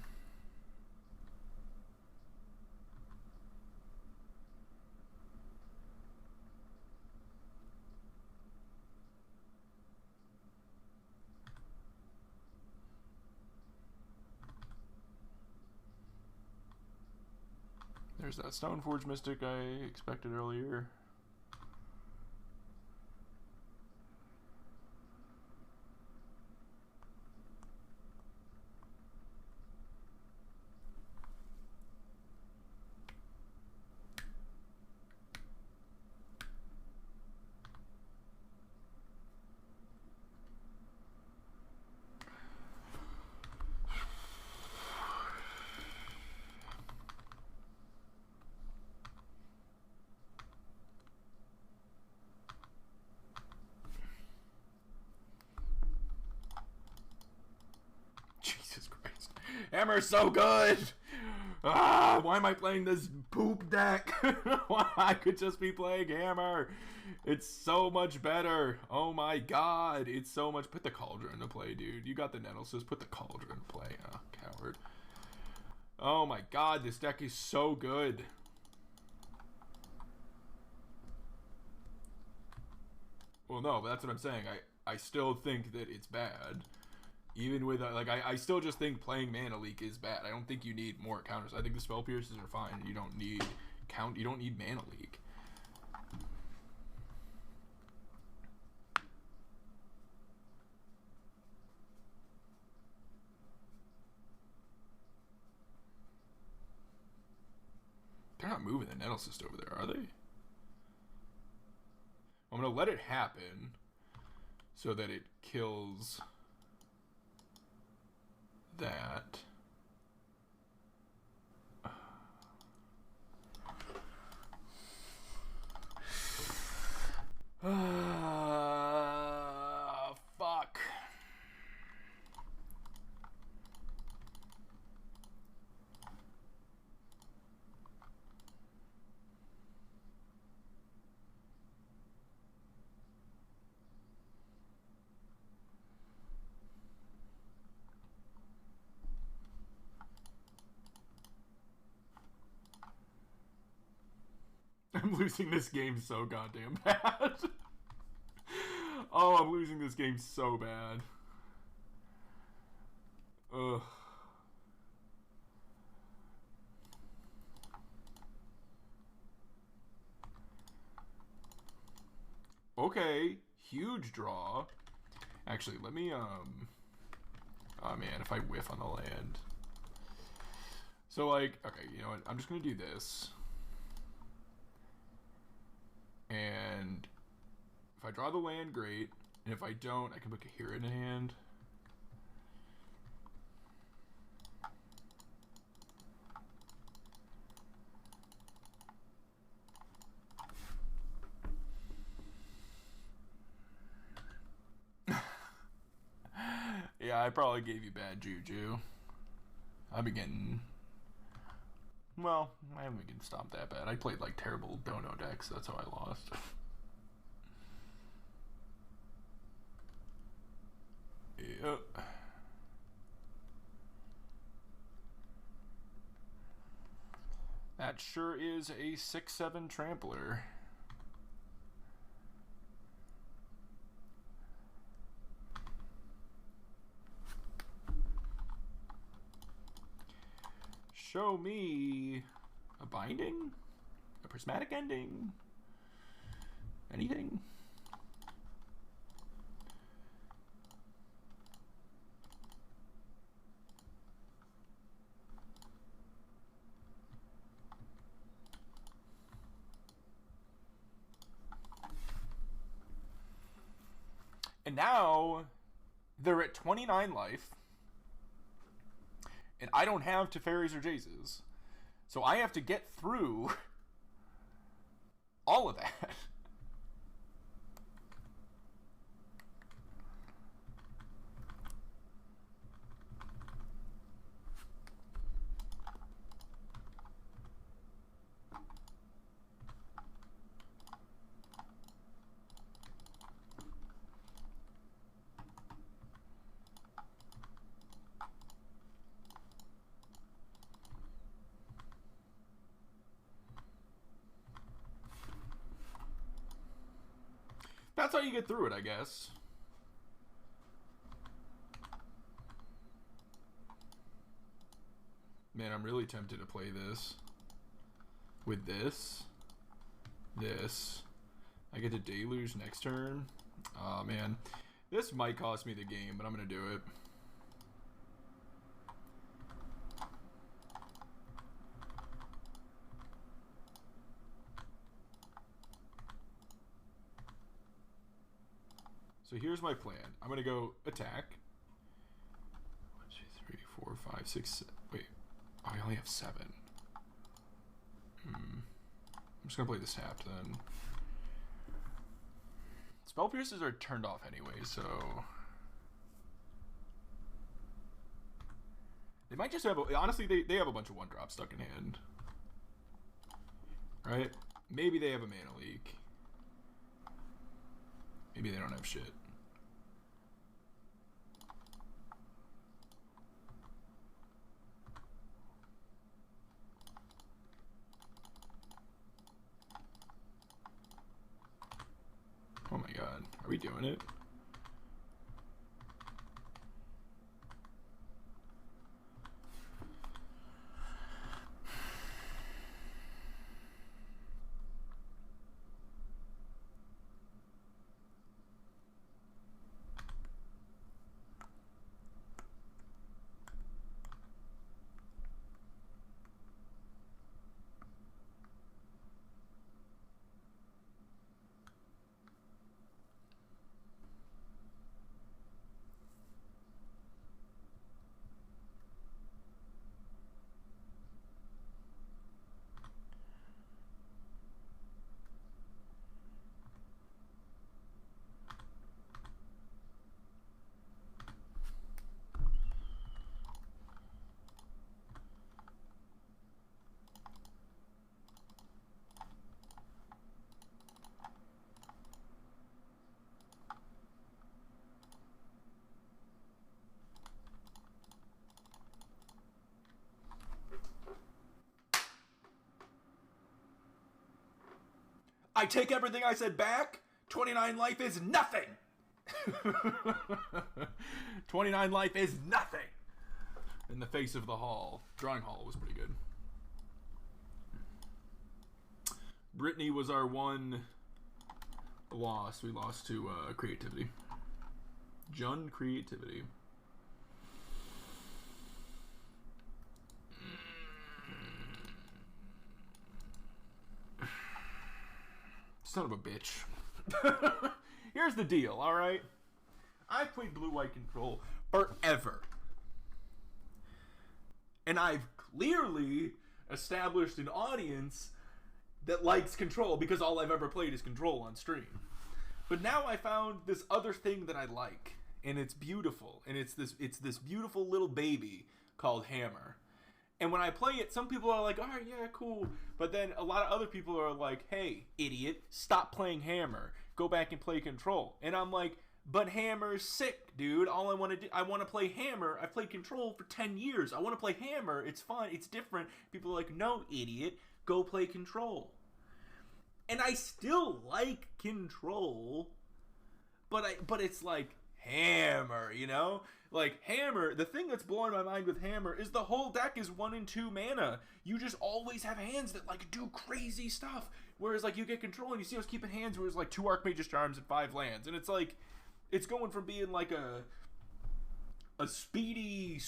There's that Stoneforge Mystic I expected earlier. Jesus Christ. Hammer's so good! Ah, why am I playing this poop deck? Why I could just be playing Hammer. It's so much better. Oh my god. It's so much. Put the Cauldron into play, dude. You got the Nettlesis. Put the Cauldron into play. Oh, coward. Oh my god. This deck is so good. Well, no, but that's what I'm saying. I still think that it's bad. Even with, I still just think playing Mana Leak is bad. I don't think you need more counters. I think the Spell Pierces are fine. You don't need you don't need Mana Leak. They're not moving the Nettlecyst over there, are they? I'm going to let it happen so that it kills that. Fuck. I'm losing this game so goddamn bad. Oh, I'm losing this game so bad. Ugh. Okay, huge draw. Actually, let me, oh man, if I whiff on the land. So, like, okay, you know what? I'm just going to do this. And if I draw the land, great. And if I don't, I can put a hero in hand. Yeah, I probably gave you bad juju. I've been getting... Well, I haven't been getting stomped that bad. I played, like, terrible dono decks. That's how I lost. Yep. That sure is a 6/7 trampler. Show me a binding, a prismatic ending, anything. And now they're at 29 life. And I don't have Teferis or Jaces. So I have to get through all of that. That's how you get through it, I guess. Man, I'm really tempted to play this. With this. This. I get to Deluge next turn. Oh, man. This might cost me the game, but I'm going to do it. So here's my plan. I'm going to go attack. 1, 2, 3, 4, 5, 6. Wait. Oh, I only have 7. I'm just going to play the sap then. Spell Pierces are turned off anyway, so... They might just have... Honestly, they have a bunch of 1-drops stuck in hand. Right? Maybe they have a mana leak. Maybe they don't have shit. Oh my god. Are we doing it? I take everything I said back. 29 life is nothing. 29 life is nothing. In the face of the Hall. Drawing Hall was pretty good. Brittany was our one loss. We lost to creativity. Jun creativity. son of a bitch. Here's the deal, alright? I've played Blue-White Control forever. And I've clearly established an audience that likes Control because all I've ever played is Control on stream. But now I found this other thing that I like, and it's beautiful, and it's this beautiful little baby called Hammer. And when I play it, some people are like, alright, yeah, cool. But then a lot of other people are like, hey, idiot, stop playing Hammer. Go back and play Control. And I'm like, but Hammer's sick, dude. All I want to do, I want to play Hammer. I've played Control for 10 years. I want to play Hammer. It's fun. It's different. People are like, no, idiot, go play Control. And I still like Control, but it's like Hammer, you know? Like, Hammer, the thing that's blowing my mind with Hammer is the whole deck is 1 and 2 mana. You just always have hands that, like, do crazy stuff. Whereas, like, you get Control and you see us keeping hands where it's, like, 2 Archmage's Charms and 5 lands. And it's, like, it's going from being, like, a speedy,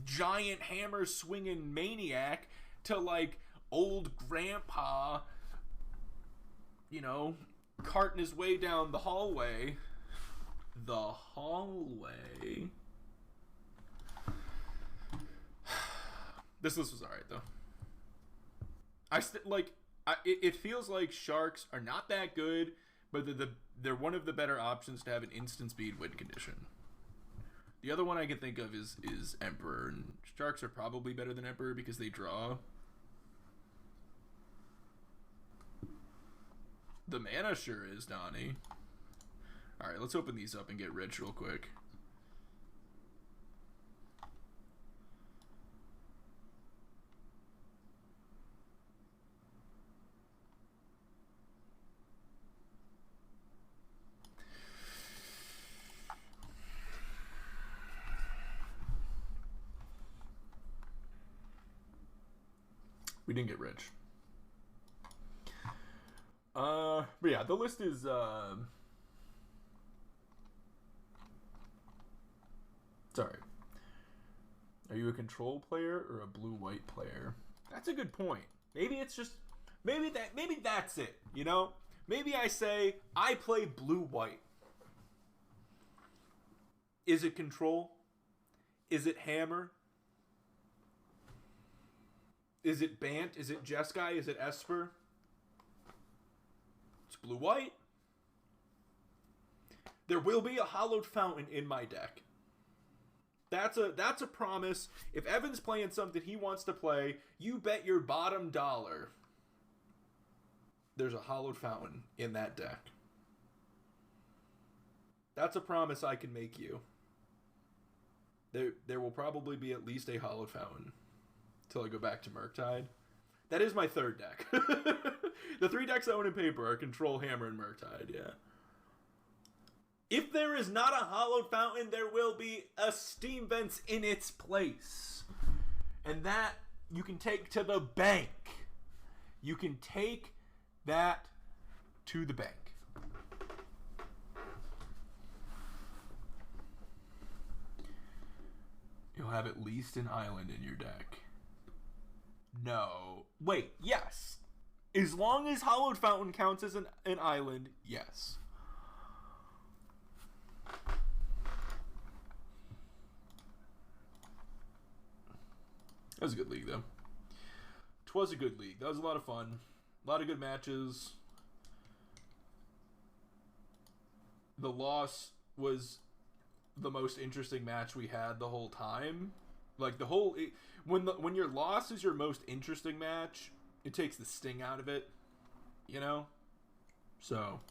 giant hammer-swinging maniac to, like, old grandpa, you know, carting his way down the hallway. This list was alright, though. It feels like Sharks are not that good, but they're one of the better options to have an instant speed win condition. The other one I can think of is Emperor, and Sharks are probably better than Emperor because they draw. The mana sure is, Donnie. Alright, let's open these up and get rich real quick. We didn't get rich. But yeah, the list is, sorry. Are you a Control player or a Blue-White player? That's a good point. Maybe it's just, maybe that's it, you know? Maybe I say, I play Blue-White. Is it Control? Is it Hammer? Is it Bant? Is it Jeskai? Is it Esper? It's Blue-White. There will be a Hallowed Fountain in my deck. That's a promise. If Evan's playing something he wants to play, you bet your bottom dollar there's a Hallowed Fountain in that deck. That's a promise I can make you. There will probably be at least a Hallowed Fountain till I go back to Murktide. That is my third deck. The 3 decks I own in paper are Control, Hammer, and Murktide, yeah. If there is not a Hallowed Fountain, there will be a Steam Vents in its place. And that you can take to the bank. You can take that to the bank. You'll have at least an island in your deck. No. Wait, yes. As long as Hallowed Fountain counts as an island, yes. That was a good league, though. 'Twas a good league. That was a lot of fun. A lot of good matches. The loss was the most interesting match we had the whole time. Like, when your loss is your most interesting match, it takes the sting out of it, you know? So